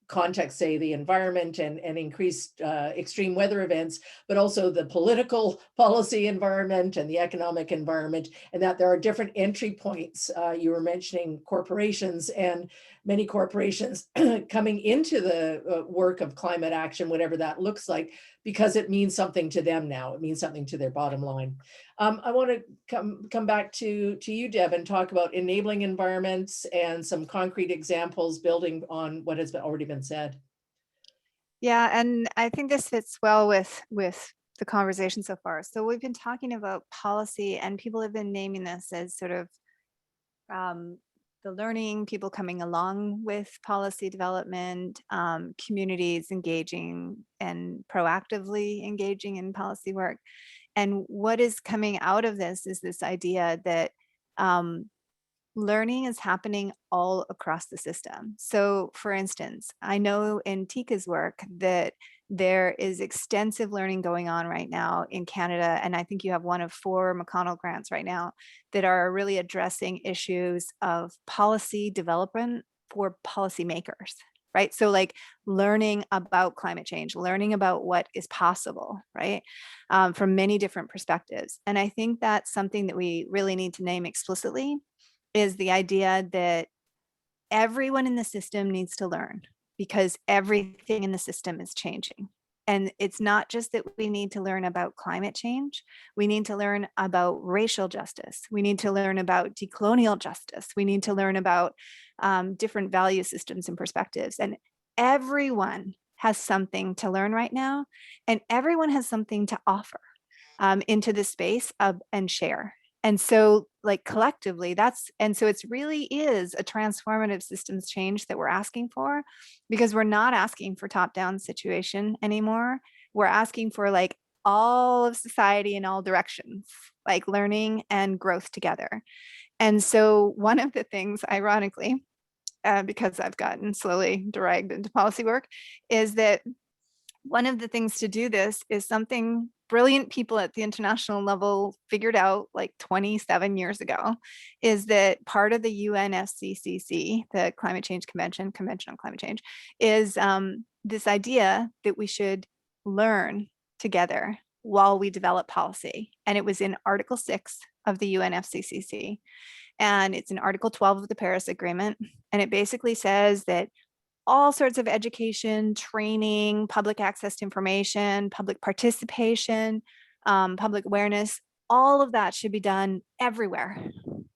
context, say the environment and increased extreme weather events, but also the political policy environment and the economic environment, and that there are different entry points. You were mentioning corporations, and many corporations coming into the work of climate action, whatever that looks like, because it means something to them now. It means something to their bottom line. I want to come back to you, Deb, and talk about enabling environments and some concrete examples building on what has already been said. Yeah, and I think this fits well with the conversation so far. So we've been talking about policy, and people have been naming this as sort of the learning, people coming along with policy development, communities engaging and proactively engaging in policy work. And what is coming out of this is this idea that learning is happening all across the system. So for instance, I know in Teika's work that there is extensive learning going on right now in Canada. And I think you have one of 4 McConnell grants right now that are really addressing issues of policy development for policymakers, right? So like learning about climate change, learning about what is possible, right? From many different perspectives. And I think that's something that we really need to name explicitly, is the idea that everyone in the system needs to learn, because everything in the system is changing. And it's not just that we need to learn about climate change. We need to learn about racial justice. We need to learn about decolonial justice. We need to learn about different value systems and perspectives. And everyone has something to learn right now. And everyone has something to offer into the space and share. And so like collectively so it's really is a transformative systems change that we're asking for, because we're not asking for top-down situation anymore. We're asking for like all of society in all directions like learning and growth together. And so one of the things, ironically, because I've gotten slowly dragged into policy work, is that one of the things to do this is something brilliant people at the international level figured out like 27 years ago, is that part of the UNFCCC, the Climate Change Convention on Climate Change, is this idea that we should learn together while we develop policy. And it was in Article 6 of the UNFCCC. And it's in Article 12 of the Paris Agreement. And it basically says that all sorts of education, training, public access to information, public participation, public awareness, all of that should be done everywhere.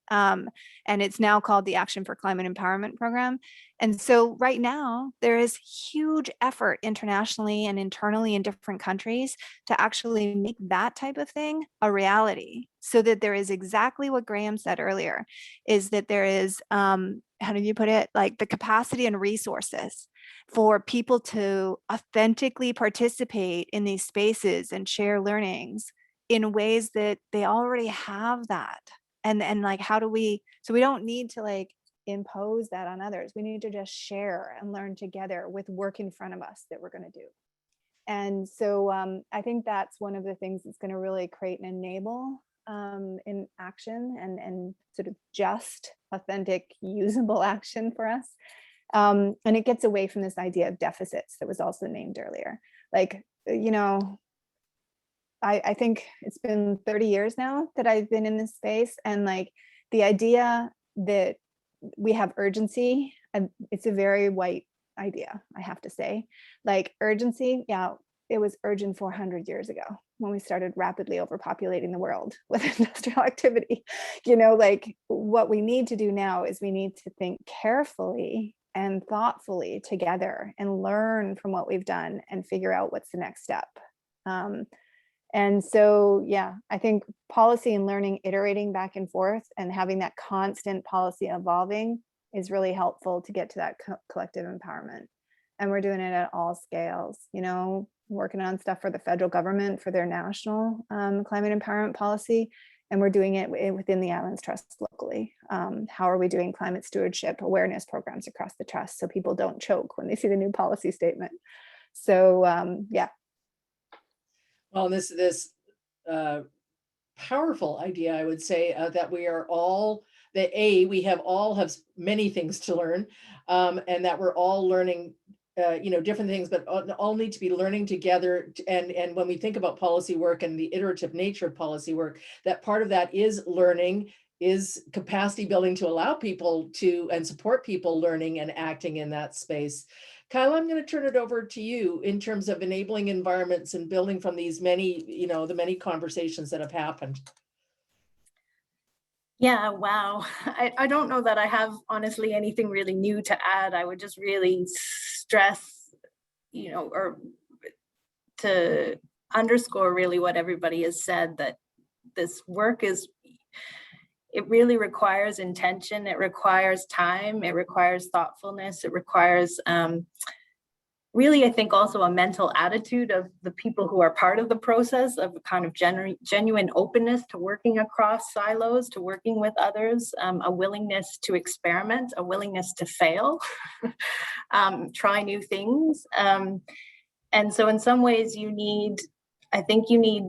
And it's now called the Action for Climate Empowerment Program. And so right now, there is huge effort internationally and internally in different countries to actually make that type of thing a reality, so that there is exactly what Graeme said earlier, is that there is, how did you put it, like the capacity and resources for people to authentically participate in these spaces and share learnings in ways that they already have that. And like, how do we, so we don't need to like impose that on others. We need to just share and learn together with work in front of us that we're going to do. And so I think that's one of the things that's going to really create and enable in action and sort of just, authentic, usable action for us. And it gets away from this idea of deficits that was also named earlier. Like, you know, I think it's been 30 years now that I've been in this space, and like the idea that we have urgency, and it's a very white idea, I have to say. Like urgency, yeah, it was urgent 400 years ago when we started rapidly overpopulating the world with industrial activity. You know, like what we need to do now is we need to think carefully and thoughtfully together and learn from what we've done and figure out what's the next step. And so, yeah, I think policy and learning, iterating back and forth and having that constant policy evolving is really helpful to get to that collective empowerment. And we're doing it at all scales, you know, working on stuff for the federal government for their national climate empowerment policy. And we're doing it within the Islands Trust locally. How are we doing climate stewardship awareness programs across the trust so people don't choke when they see the new policy statement? So, yeah. Well, this powerful idea, I would say, that we are all, that we all have many things to learn, and that we're all learning, you know, different things, but all need to be learning together. And when we think about policy work and the iterative nature of policy work, that part of that is learning, is capacity building to allow people to and support people learning and acting in that space. Kyla, I'm going to turn it over to you in terms of enabling environments and building from these many, you know, the many conversations that have happened. Yeah, wow. I don't know that I have honestly anything really new to add. I would just really stress, you know, or to underscore really what everybody has said, that this work is, it really requires intention, it requires time, it requires thoughtfulness, it requires really, I think, also a mental attitude of the people who are part of the process, of a kind of genuine openness to working across silos, to working with others, a willingness to experiment, a willingness to fail, try new things. And so in some ways I think you need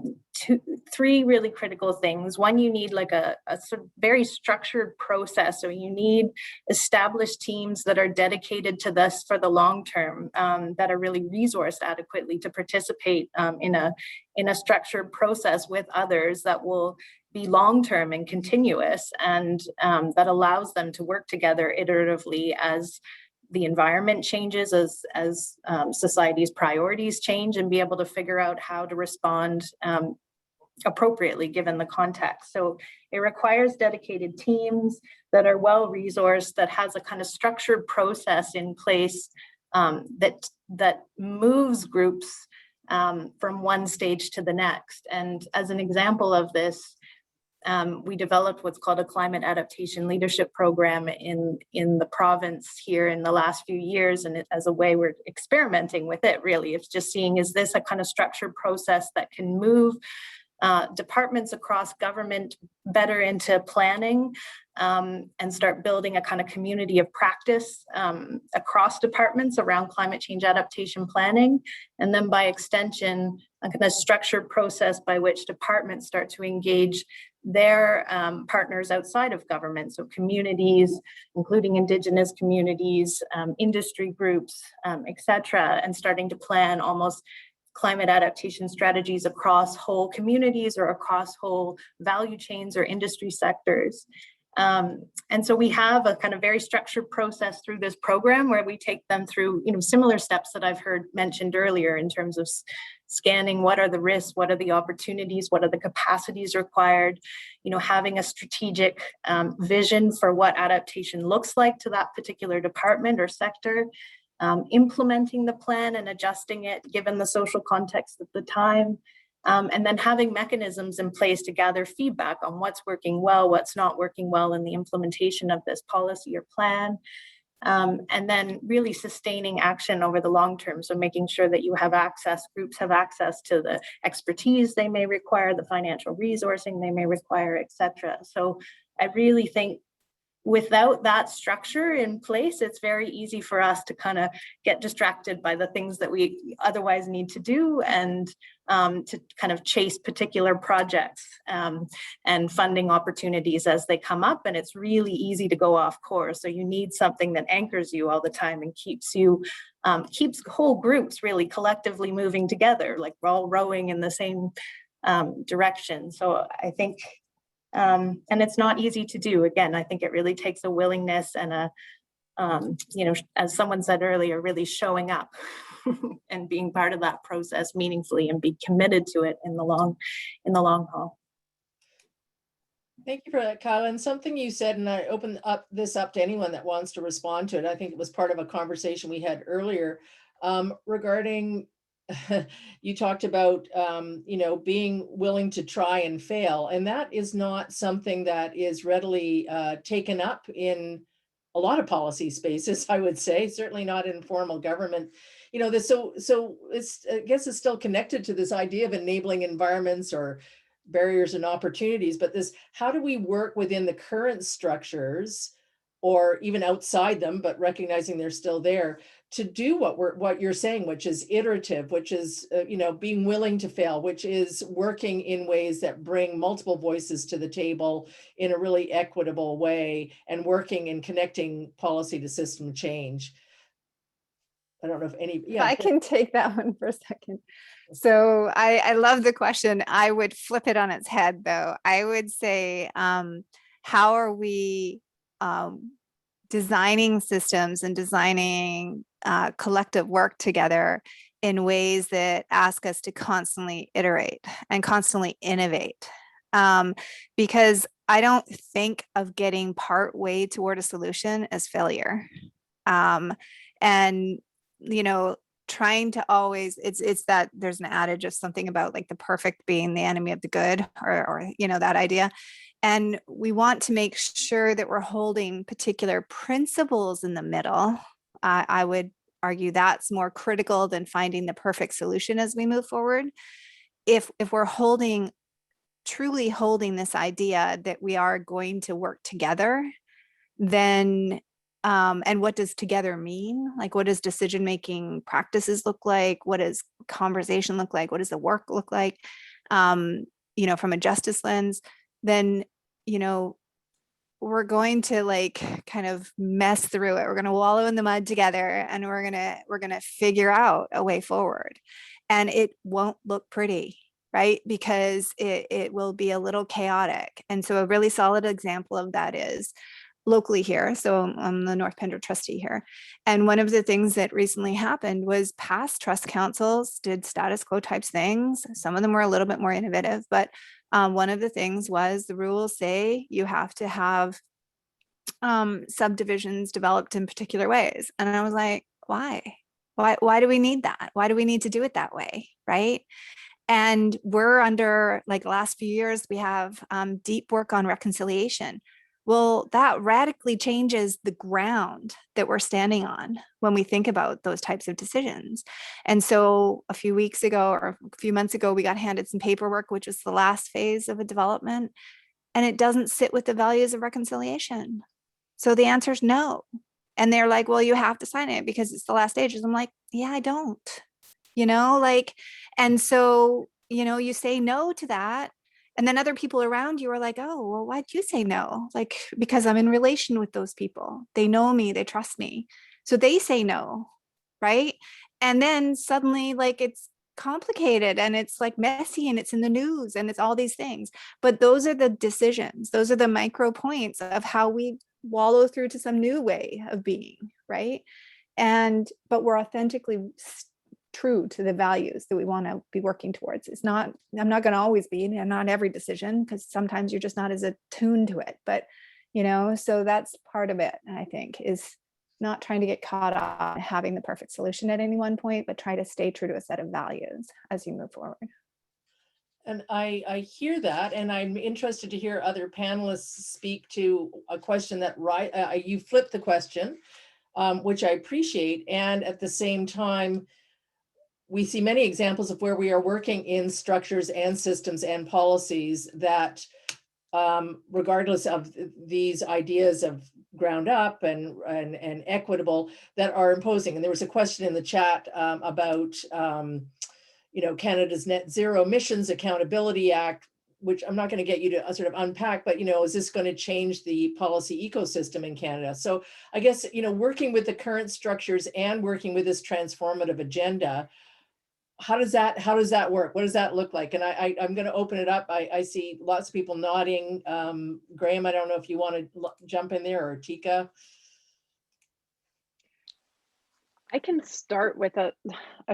three really critical things. One, you need like a sort of very structured process. So you need established teams that are dedicated to this for the long term, that are really resourced adequately to participate in a structured process with others that will be long-term and continuous, and that allows them to work together iteratively as the environment changes, as society's priorities change, and be able to figure out how to respond appropriately given the context. So it requires dedicated teams that are well resourced, that has a kind of structured process in place that moves groups from one stage to the next. And as an example of this, we developed what's called a climate adaptation leadership program in the province here in the last few years. And as a way we're experimenting with it, really, it's just seeing, is this a kind of structured process that can move departments across government better into planning and start building a kind of community of practice across departments around climate change adaptation planning. And then by extension, a kind of structured process by which departments start to engage their partners outside of government, so communities, including Indigenous communities, industry groups, et cetera, and starting to plan almost climate adaptation strategies across whole communities or across whole value chains or industry sectors. And so we have a kind of very structured process through this program where we take them through, similar steps that I've heard mentioned earlier in terms of scanning what are the risks, what are the opportunities, what are the capacities required, having a strategic vision for what adaptation looks like to that particular department or sector, implementing the plan and adjusting it given the social context at the time, and then having mechanisms in place to gather feedback on what's working well, what's not working well in the implementation of this policy or plan, and then really sustaining action over the long term. So making sure that you have access, groups have access to the expertise they may require, the financial resourcing they may require, et cetera. So I really think without that structure in place, it's very easy for us to kind of get distracted by the things that we otherwise need to do and to kind of chase particular projects and funding opportunities as they come up. And it's really easy to go off course. So you need something that anchors you all the time and keeps you, keeps whole groups really collectively moving together, like we're all rowing in the same direction. So I think, and it's not easy to do. Again, I think it really takes a willingness and a, as someone said earlier, really showing up and being part of that process meaningfully and be committed to it in the long haul. Thank you for that, Kyla. And something you said, and I open this up to anyone that wants to respond to it. I think it was part of a conversation we had earlier regarding you talked about, being willing to try and fail. And that is not something that is readily taken up in a lot of policy spaces, I would say, certainly not in formal government. So it's, I guess it's still connected to this idea of enabling environments or barriers and opportunities, but this, how do we work within the current structures or even outside them, but recognizing they're still there, to do what you're saying, which is iterative, which is, being willing to fail, which is working in ways that bring multiple voices to the table in a really equitable way, and working and connecting policy to system change. I don't know if any, I can take that one for a second. So I love the question. I would flip it on its head, though. I would say, how are we designing systems and designing collective work together in ways that ask us to constantly iterate and constantly innovate? Because I don't think of getting part way toward a solution as failure. And, trying to always, it's that there's an adage of something about like the perfect being the enemy of the good, or that idea. And we want to make sure that we're holding particular principles in the middle. I would argue that's more critical than finding the perfect solution as we move forward. If we're truly holding this idea that we are going to work together, then and what does together mean? Like, what does decision-making practices look like? What does conversation look like? What does the work look like? From a justice lens, then, we're going to kind of mess through it. We're going to wallow in the mud together, and we're going to figure out a way forward. And it won't look pretty, right? Because it will be a little chaotic. And so a really solid example of that is locally here. So I'm the North Pender trustee here. And one of the things that recently happened was past trust councils did status quo types things. Some of them were a little bit more innovative, but one of the things was the rules say you have to have subdivisions developed in particular ways. And I was like, why? Why do we need that? Why do we need to do it that way? Right? And we're under, like, the last few years, we have deep work on reconciliation. Well, that radically changes the ground that we're standing on when we think about those types of decisions. And so a few weeks ago or a few months ago, we got handed some paperwork, which was the last phase of a development, and it doesn't sit with the values of reconciliation. So the answer is no. And they're like, well, you have to sign it because it's the last stages. I'm like, yeah, I don't, and so, you say no to that. And then other people around you are like, oh, well, why'd you say no? Like, because I'm in relation with those people. They know me, they trust me. So they say no, right? And then suddenly, like, it's complicated and it's like messy and it's in the news and it's all these things. But those are the decisions. Those are the micro points of how we wallow through to some new way of being, right? But we're authentically true to the values that we want to be working towards. I'm not going to always be, and not every decision, because sometimes you're just not as attuned to it. But, so that's part of it, I think, is not trying to get caught up having the perfect solution at any one point, but try to stay true to a set of values as you move forward. And I hear that, and I'm interested to hear other panelists speak to a question that you flipped the question, which I appreciate. And at the same time, we see many examples of where we are working in structures and systems and policies that, regardless of these ideas of ground up and equitable, that are imposing. And there was a question in the chat about, Canada's Net Zero Emissions Accountability Act, which I'm not going to get you to sort of unpack, but, is this going to change the policy ecosystem in Canada? So I guess, working with the current structures and working with this transformative agenda, how does that work? What does that look like? And I'm going to open it up. I see lots of people nodding. Graeme, I don't know if you want to jump in there, or Teika. I can start with a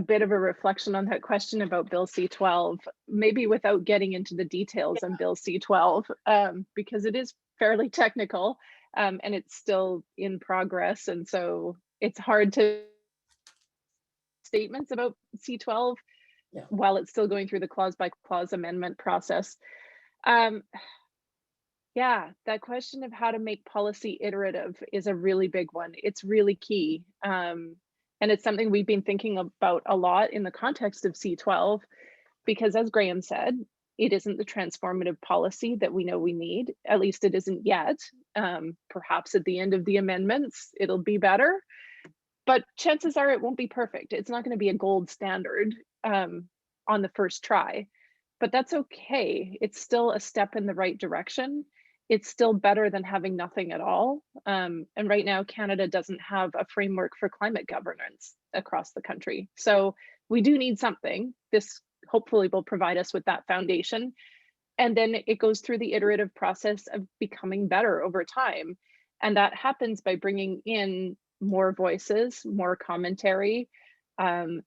bit of a reflection on that question about Bill C-12, maybe without getting into the details on Bill C-12, because it is fairly technical, and it's still in progress. And so it's hard to statements about C-12 while it's still going through the clause by clause amendment process. Yeah, that question of how to make policy iterative is a really big one. It's really key. And it's something we've been thinking about a lot in the context of C-12, because as Graeme said, it isn't the transformative policy that we know we need. At least it isn't yet. Perhaps at the end of the amendments, it'll be better. But chances are it won't be perfect. It's not going to be a gold standard on the first try, but that's okay. It's still a step in the right direction. It's still better than having nothing at all. And right now, Canada doesn't have a framework for climate governance across the country. So we do need something. This hopefully will provide us with that foundation. And then it goes through the iterative process of becoming better over time. And that happens by bringing in more voices, more commentary,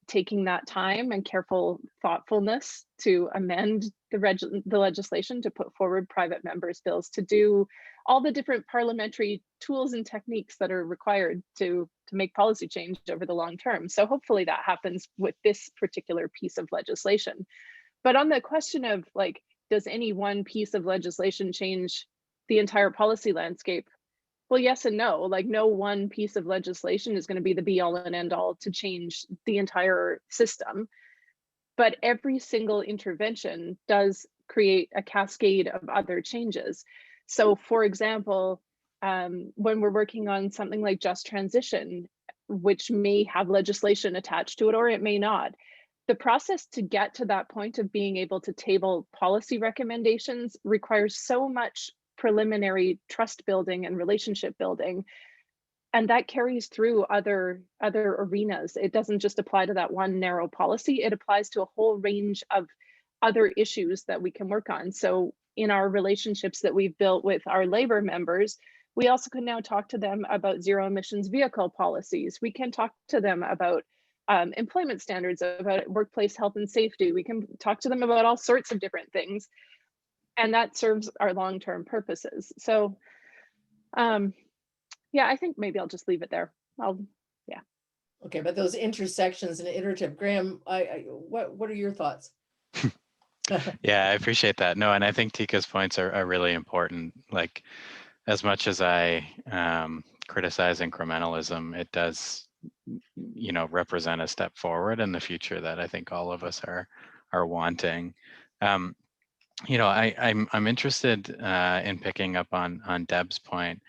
taking that time and careful thoughtfulness to amend the legislation, to put forward private members' bills, to do all the different parliamentary tools and techniques that are required to make policy change over the long term. So hopefully that happens with this particular piece of legislation. But on the question of, like, does any one piece of legislation change the entire policy landscape? Well, yes and no. Like, no one piece of legislation is going to be the be all and end all to change the entire system. But every single intervention does create a cascade of other changes. So, for example, when we're working on something like just transition, which may have legislation attached to it or it may not, the process to get to that point of being able to table policy recommendations requires so much preliminary trust building and relationship building, and that carries through other arenas. It doesn't just apply to that one narrow policy, it applies to a whole range of other issues that we can work on. So in our relationships that we've built with our labor members, we also can now talk to them about zero emissions vehicle policies. We can talk to them about employment standards, about workplace health and safety. We can talk to them about all sorts of different things, and that serves our long-term purposes. So yeah, I think maybe I'll just leave it there. Yeah. Okay, but those intersections and iterative, Graeme, what are your thoughts? Yeah, I appreciate that. No, and I think Teika's points are really important. Like, as much as I criticize incrementalism, it does, represent a step forward in the future that I think all of us are wanting. I'm interested in picking up on Deb's point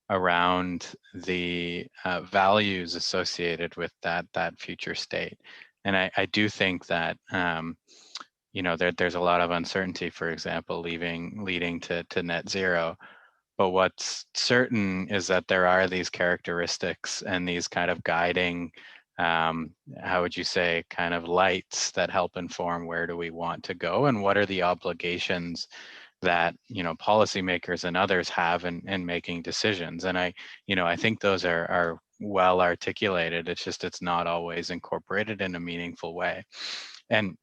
around the values associated with that future state, and I do think that there's a lot of uncertainty, for example, leading to net zero. But what's certain is that there are these characteristics and these kind of guiding, how would you say, kind of lights that help inform where do we want to go and what are the obligations that policymakers and others have in making decisions. And I think those are well articulated. It's not always incorporated in a meaningful way. And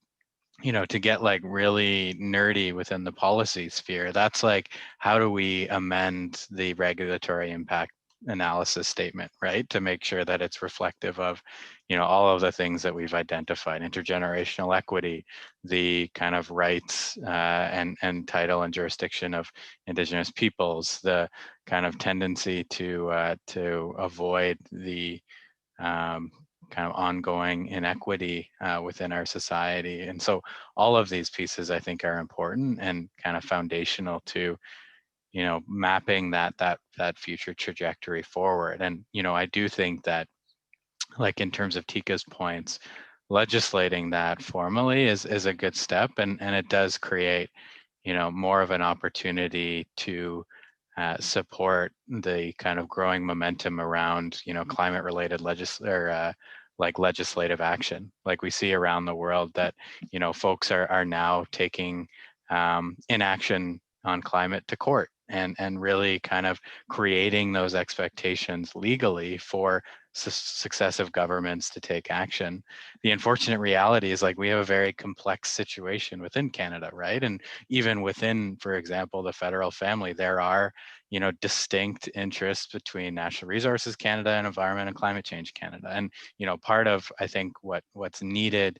to get like really nerdy within the policy sphere, that's like, how do we amend the regulatory impact analysis statement, right? To make sure that it's reflective of, all of the things that we've identified: intergenerational equity, the kind of rights and title and jurisdiction of Indigenous peoples, the kind of tendency to avoid the kind of ongoing inequity within our society. And so all of these pieces, I think, are important and kind of foundational to, mapping that future trajectory forward. And, I do think that, like in terms of Teika's points, legislating that formally is a good step, and it does create, more of an opportunity to support the kind of growing momentum around, climate-related legislative action, like we see around the world, that folks are now taking inaction on climate to court and really kind of creating those expectations legally for successive governments to take action. The unfortunate reality is, like, we have a very complex situation within Canada, right? And even within, for example, the federal family, there are distinct interests between Natural Resources Canada and Environment and Climate Change Canada. And part of, I think, what's needed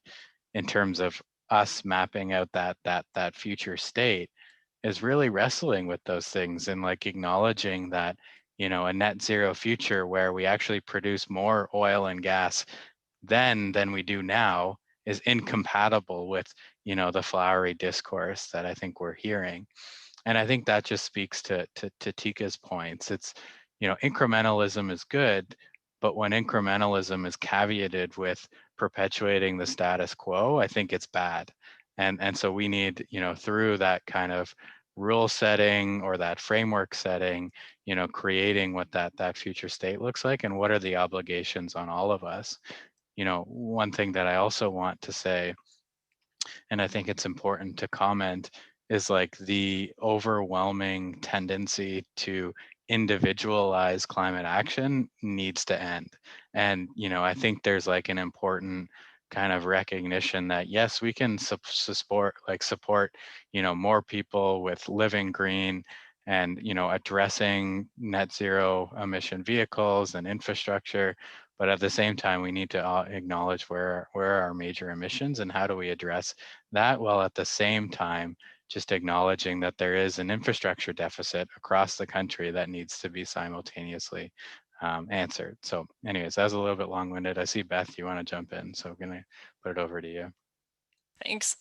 in terms of us mapping out that future state is really wrestling with those things and like acknowledging that a net zero future where we actually produce more oil and gas than we do now is incompatible with the flowery discourse that I think we're hearing. And I think that just speaks to Teika's points. It's, incrementalism is good, but when incrementalism is caveated with perpetuating the status quo, I think it's bad. And so we need, through that kind of rule setting or that framework setting, creating what that future state looks like and what are the obligations on all of us. One thing that I also want to say, and I think it's important to comment, is like the overwhelming tendency to individualize climate action needs to end. And, I think there's like an important kind of recognition that, yes, we can support, more people with living green and, addressing net zero emission vehicles and infrastructure. But at the same time, we need to acknowledge where are our major emissions and how do we address that, while at the same time just acknowledging that there is an infrastructure deficit across the country that needs to be simultaneously answered. So anyways, that was a little bit long-winded. I see Beth, you want to jump in, so I'm going to put it over to you. Thanks.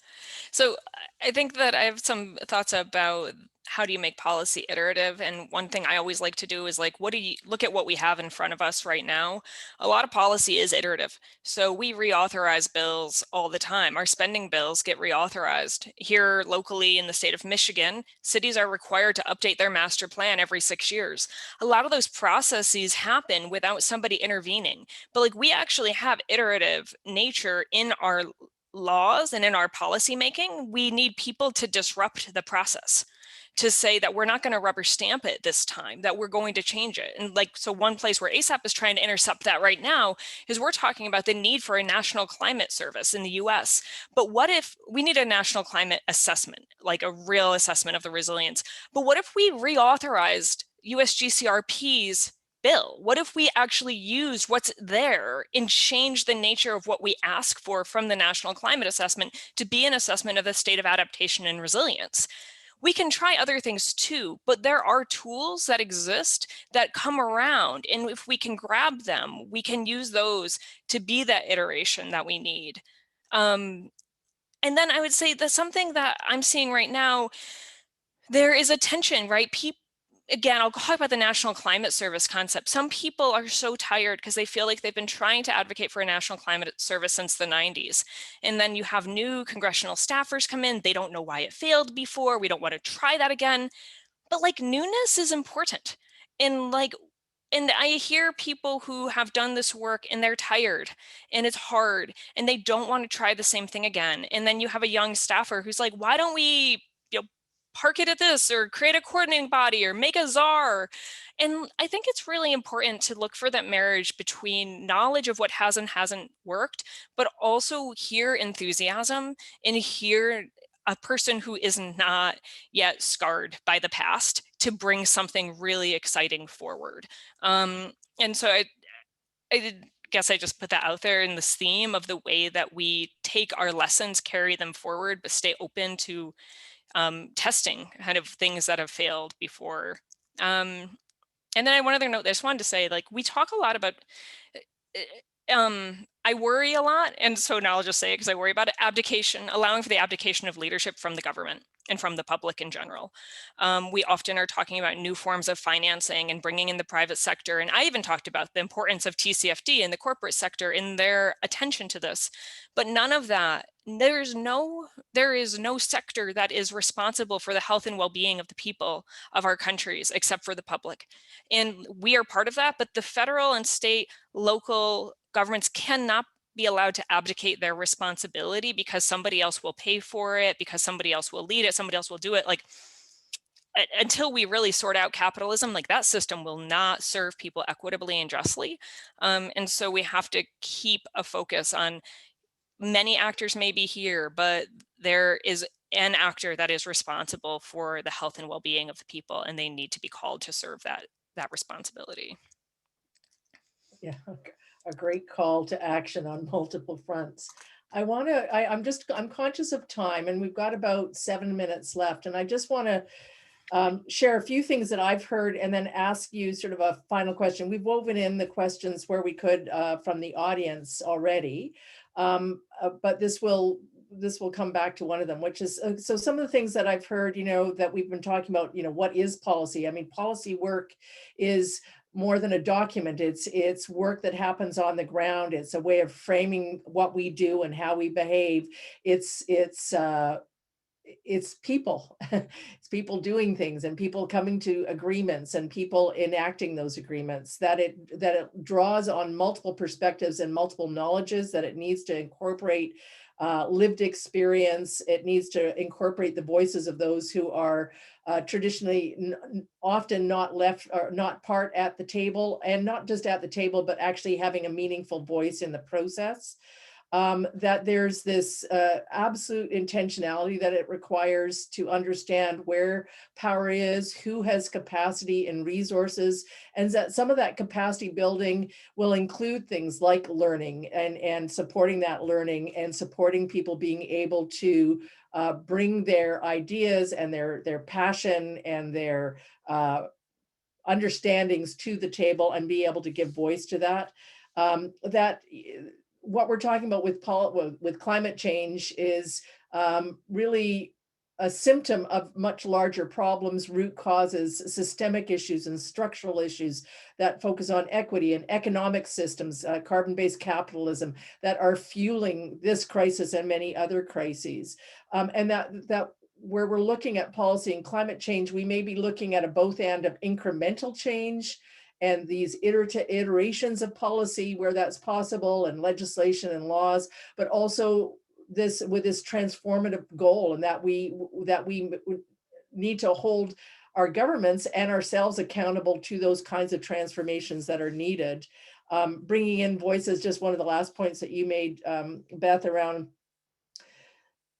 So I think that I have some thoughts about how do you make policy iterative? And one thing I always like to do is like, look at what we have in front of us right now. A lot of policy is iterative. So we reauthorize bills all the time. Our spending bills get reauthorized. Here locally in the state of Michigan, cities are required to update their master plan every 6 years. A lot of those processes happen without somebody intervening. But like, we actually have iterative nature in our laws and in our policy making. We need people to disrupt the process, to say that we're not going to rubber stamp it this time, that we're going to change it. And like, so one place where ASAP is trying to intercept that right now is we're talking about the need for a national climate service in the US. But what if we need a national climate assessment, like a real assessment of the resilience? But what if we reauthorized USGCRP's bill? What if we actually use what's there and change the nature of what we ask for from the National Climate Assessment to be an assessment of the state of adaptation and resilience? we can try other things too, but there are tools that exist that come around. And if we can grab them, we can use those to be that iteration that we need. And then I would say that's something that I'm seeing right now. There is a tension, right? Again, I'll talk about the National Climate Service concept. Some people are so tired because they feel like they've been trying to advocate for a National Climate Service since the 90s. And then you have new congressional staffers come in. They don't know why it failed before. We don't want to try that again. But like, newness is important. And I hear people who have done this work and they're tired and it's hard and they don't want to try the same thing again. And then you have a young staffer who's like, why don't we, park it at this, or create a coordinating body, or make a czar? And I think it's really important to look for that marriage between knowledge of what has and hasn't worked, but also hear enthusiasm and hear a person who is not yet scarred by the past to bring something really exciting forward. And so I guess I just put that out there in this theme of the way that we take our lessons, carry them forward, but stay open to testing kind of things that have failed before. And then one other note I just wanted to say, like, we talk a lot about, I worry a lot. And so now I'll just say it because I worry about it, abdication, allowing for the abdication of leadership from the government and from the public in general. We often are talking about new forms of financing and bringing in the private sector. And I even talked about the importance of TCFD and the corporate sector in their attention to this, but none of that, there is no sector that is responsible for the health and well-being of the people of our countries, except for the public. And we are part of that, but the federal and state, local governments cannot be allowed to abdicate their responsibility because somebody else will pay for it, because somebody else will lead it, somebody else will do it. Like, until we really sort out capitalism, like, that system will not serve people equitably and justly. And so we have to keep a focus on many actors may be here, but there is an actor that is responsible for the health and well-being of the people, and they need to be called to serve that responsibility. Yeah, a great call to action on multiple fronts. I'm conscious of time, and we've got about 7 minutes left, and I just want to share a few things that I've heard and then ask you sort of a final question. We've woven in the questions where we could from the audience already, but this will come back to one of them, which is, so some of the things that I've heard, that we've been talking about, what is policy? I mean, policy work is more than a document. It's work that happens on the ground. It's a way of framing what we do and how we behave. It's people. It's people doing things and people coming to agreements and people enacting those agreements, that it draws on multiple perspectives and multiple knowledges, that it needs to incorporate lived experience. It needs to incorporate the voices of those who are traditionally often not left or not part at the table, and not just at the table, but actually having a meaningful voice in the process. That there's this absolute intentionality that it requires to understand where power is, who has capacity and resources, and that some of that capacity building will include things like learning and supporting that learning and supporting people being able to bring their ideas and their passion and their understandings to the table and be able to give voice to that. What we're talking about with climate change is really a symptom of much larger problems, root causes, systemic issues and structural issues that focus on equity and economic systems, carbon-based capitalism, that are fueling this crisis and many other crises. And that where we're looking at policy and climate change, we may be looking at a both end of incremental change and these iterations of policy where that's possible, and legislation and laws, but also this transformative goal, and that we need to hold our governments and ourselves accountable to those kinds of transformations that are needed. Bringing in voices, just one of the last points that you made, Beth, around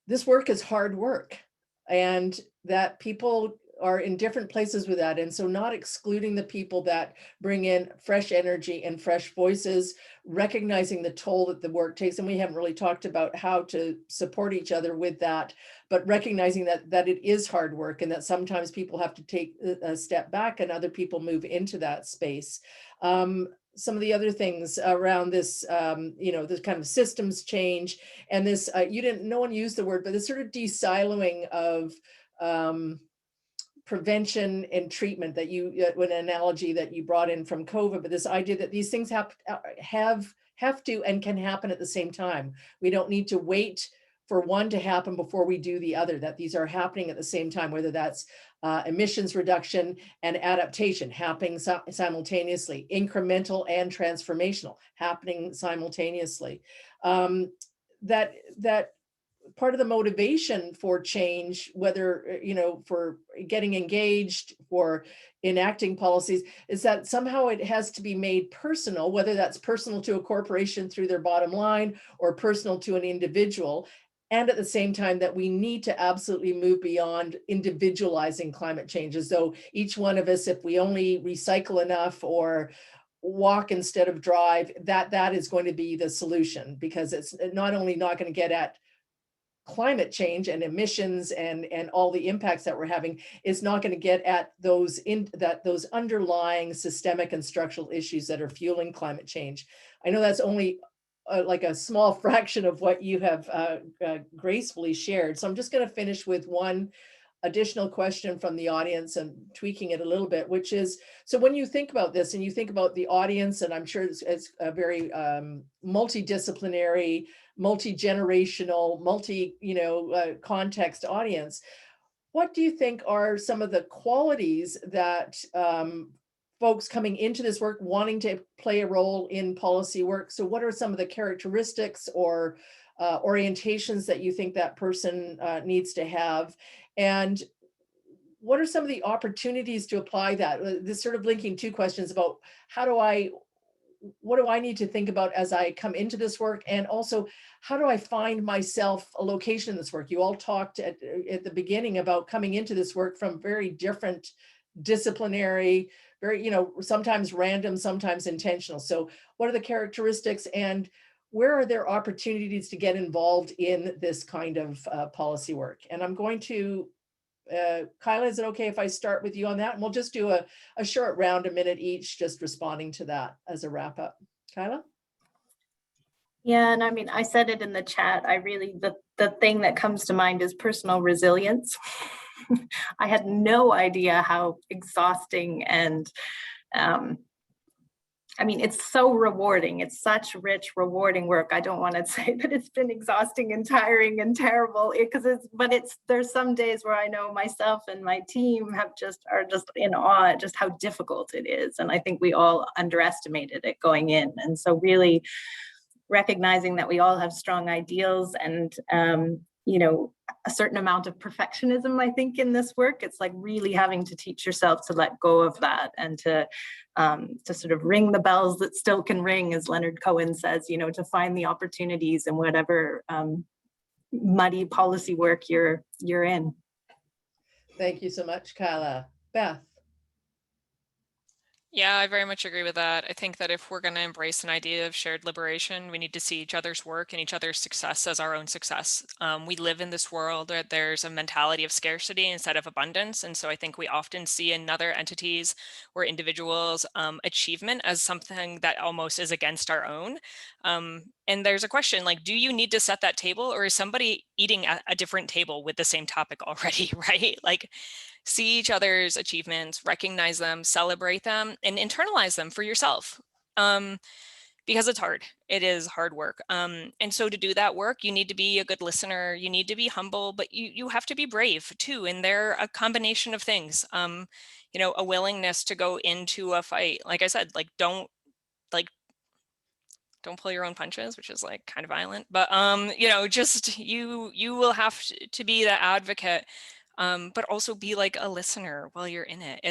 this work is hard work, and that people are in different places with that. And so not excluding the people that bring in fresh energy and fresh voices, recognizing the toll that the work takes. And we haven't really talked about how to support each other with that, but recognizing that it is hard work and that sometimes people have to take a step back and other people move into that space. Some of the other things around this, this kind of systems change and this, no one used the word, but this sort of de-siloing of prevention and treatment that an analogy that you brought in from COVID, but this idea that these things have to and can happen at the same time. We don't need to wait for one to happen before we do the other, that these are happening at the same time, whether that's emissions reduction and adaptation happening simultaneously, incremental and transformational happening simultaneously. That part of the motivation for change, whether, for getting engaged, for enacting policies, is that somehow it has to be made personal, whether that's personal to a corporation through their bottom line or personal to an individual. And at the same time that we need to absolutely move beyond individualizing climate change, as though each one of us, if we only recycle enough or walk instead of drive, that is going to be the solution, because it's not only not going to get at climate change and emissions and all the impacts that we're having, is not going to get at those underlying systemic and structural issues that are fueling climate change. I know that's only like a small fraction of what you have gracefully shared. So I'm just going to finish with one additional question from the audience and tweaking it a little bit, which is, so when you think about this and you think about the audience, and I'm sure it's a very multidisciplinary, multi-generational, context audience, what do you think are some of the qualities that folks coming into this work wanting to play a role in policy work? So what are some of the characteristics or orientations that you think that person needs to have? And what are some of the opportunities to apply that? This sort of linking two questions about what do I need to think about as I come into this work? And also, how do I find myself a location in this work? You all talked at the beginning about coming into this work from very different disciplinary, very, sometimes random, sometimes intentional. So what are the characteristics and where are there opportunities to get involved in this kind of policy work? And I'm going to, Kyla, is it okay if I start with you on that? And we'll just do a short round, a minute each, just responding to that as a wrap up. Kyla? Yeah, and I mean, I said it in the chat. The thing that comes to mind is personal resilience. I had no idea how exhausting and it's so rewarding. It's such rich, rewarding work. I don't want to say that it's been exhausting and tiring and terrible, there's some days where I know myself and my team are just in awe at just how difficult it is. And I think we all underestimated it going in. And so really recognizing that we all have strong ideals and a certain amount of perfectionism, I think, in this work. It's like really having to teach yourself to let go of that and to sort of ring the bells that still can ring, as Leonard Cohen says, to find the opportunities in whatever muddy policy work you're in. Thank you so much, Kyla. Beth? Yeah, I very much agree with that. I think that if we're going to embrace an idea of shared liberation, we need to see each other's work and each other's success as our own success. We live in this world where there's a mentality of scarcity instead of abundance. And so I think we often see in other entities or individuals achievement as something that almost is against our own. And there's a question like, do you need to set that table, or is somebody eating at a different table with the same topic already, right? Like, see each other's achievements, recognize them, celebrate them, and internalize them for yourself. Because it's hard. It is hard work. And so to do that work, you need to be a good listener. You need to be humble, but you have to be brave too. And they're a combination of things. A willingness to go into a fight. Like I said, don't pull your own punches, which is like kind of violent, but just you will have to be the advocate. But also be like a listener while you're in it.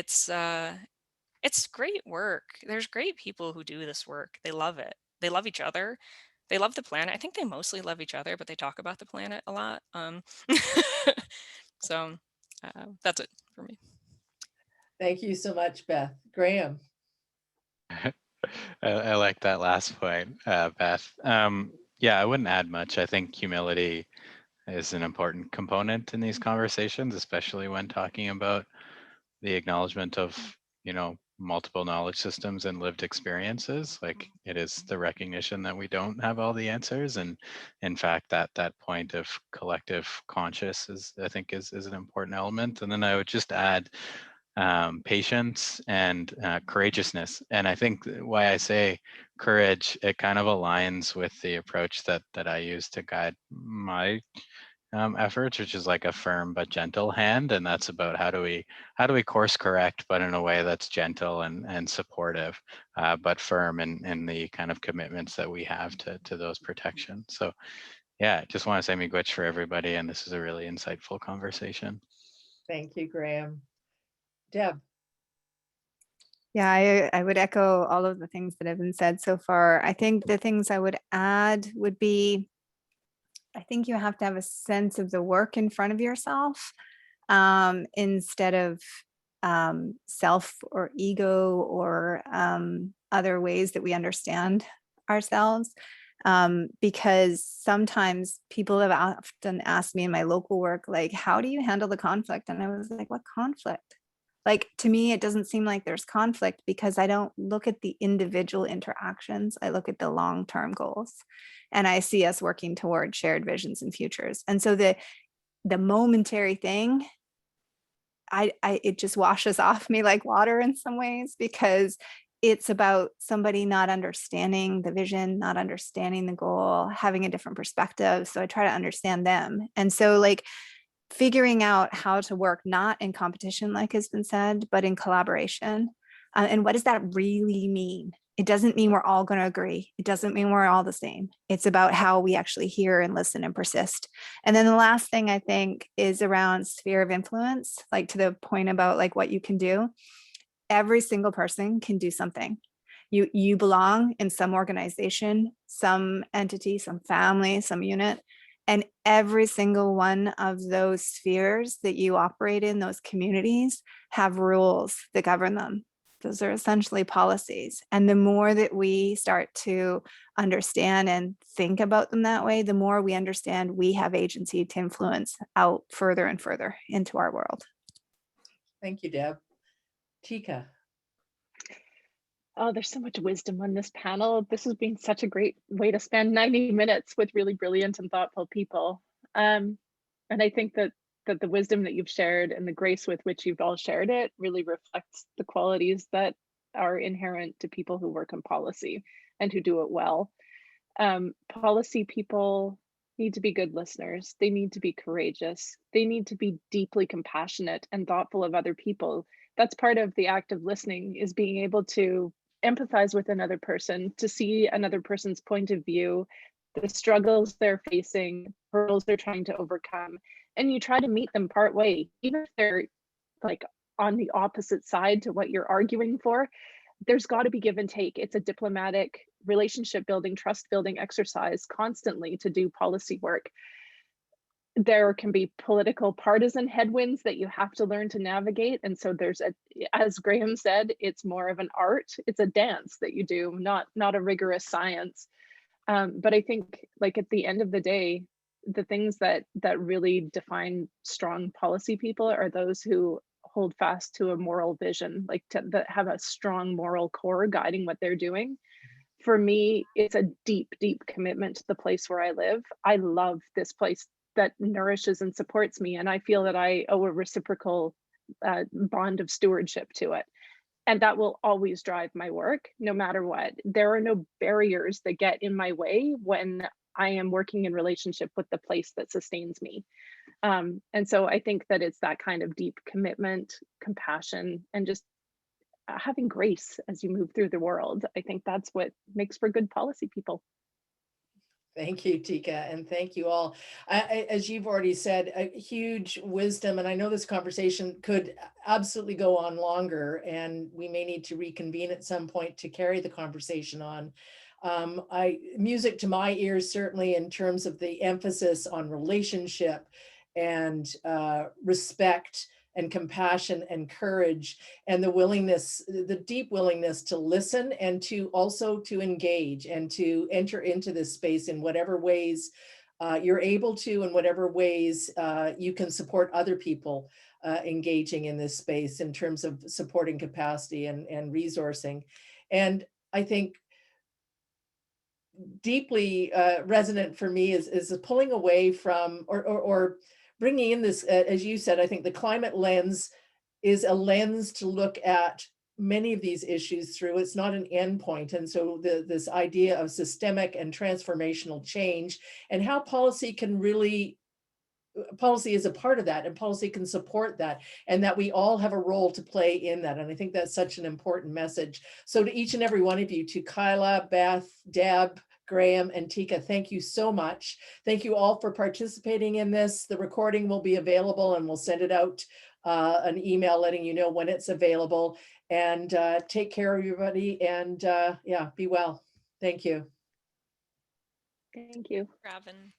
It's great work. There's great people who do this work. They love it. They love each other. They love the planet. I think they mostly love each other, but they talk about the planet a lot. So that's it for me. Thank you so much, Beth. Graeme. I like that last point, Beth. Yeah, I wouldn't add much. I think humility is an important component in these conversations, especially when talking about the acknowledgement of, multiple knowledge systems and lived experiences. Like, it is the recognition that we don't have all the answers, and in fact, that point of collective conscious is, I think, is an important element. And then I would just add patience and courageousness. And I think why I say courage, it kind of aligns with the approach that I use to guide my efforts, which is like a firm but gentle hand. And that's about how do we course correct, but in a way that's gentle and supportive, but firm in the kind of commitments that we have to those protections. So yeah, just want to say miigwech for everybody, and this is a really insightful conversation. Thank you, Graeme. Deb. Yeah, I would echo all of the things that have been said so far. I think the things I would add would be, I think you have to have a sense of the work in front of yourself, instead of self or ego or other ways that we understand ourselves. Because sometimes people have often asked me in my local work, like, how do you handle the conflict? And I was like, what conflict? Like, to me, it doesn't seem like there's conflict because I don't look at the individual interactions. I look at the long-term goals, and I see us working toward shared visions and futures. And so the momentary thing, it just washes off me like water in some ways, because it's about somebody not understanding the vision, not understanding the goal, having a different perspective. So I try to understand them. And so, like, figuring out how to work not in competition, like has been said, but in collaboration. And what does that really mean? It doesn't mean we're all going to agree. It doesn't mean we're all the same. It's about how we actually hear and listen and persist. And then the last thing I think is around sphere of influence, like to the point about like what you can do. Every single person can do something. You belong in some organization, some entity, some family, some unit. And every single one of those spheres that you operate in, those communities, have rules that govern them. Those are essentially policies. And the more that we start to understand and think about them that way, the more we understand we have agency to influence out further and further into our world. Thank you, Deb. Teika. Oh, there's so much wisdom on this panel. This has been such a great way to spend 90 minutes with really brilliant and thoughtful people. And I think that the wisdom that you've shared and the grace with which you've all shared it really reflects the qualities that are inherent to people who work in policy and who do it well. Policy people need to be good listeners. They need to be courageous. They need to be deeply compassionate and thoughtful of other people. That's part of the act of listening, is being able to empathize with another person, to see another person's point of view, the struggles they're facing, hurdles they're trying to overcome, and you try to meet them part way, even if they're like on the opposite side to what you're arguing for. There's got to be give and take. It's a diplomatic, relationship building, trust building exercise constantly to do policy work. There can be political partisan headwinds that you have to learn to navigate. And so there's as Graeme said, it's more of an art. It's a dance that you do, not a rigorous science. But I think, like, at the end of the day, the things that really define strong policy people are those who hold fast to a moral vision, like that have a strong moral core guiding what they're doing. For me, it's a deep, deep commitment to the place where I live. I love this place that nourishes and supports me, and I feel that I owe a reciprocal bond of stewardship to it. And that will always drive my work, no matter what. There are no barriers that get in my way when I am working in relationship with the place that sustains me. And so I think that it's that kind of deep commitment, compassion, and just having grace as you move through the world. I think that's what makes for good policy people. Thank you, Teika, and thank you all. As you've already said, a huge wisdom, and I know this conversation could absolutely go on longer, and we may need to reconvene at some point to carry the conversation on. Music to my ears, certainly, in terms of the emphasis on relationship and respect and compassion and courage and the willingness, the deep willingness to listen and to also to engage and to enter into this space in whatever ways you're able to, in whatever ways you can support other people engaging in this space in terms of supporting capacity and resourcing. And I think deeply resonant for me is pulling away from or bringing in this, as you said, I think the climate lens is a lens to look at many of these issues through. It's not an endpoint. And so this idea of systemic and transformational change and how policy can really, policy is a part of that and policy can support that, and that we all have a role to play in that. And I think that's such an important message. So to each and every one of you, to Kyla, Beth, Deb, Graeme, and Teika, thank you so much. Thank you all for participating in this. The recording will be available and we'll send it out an email letting you know when it's available. And take care, everybody. And yeah, be well. Thank you. Thank you. Robin.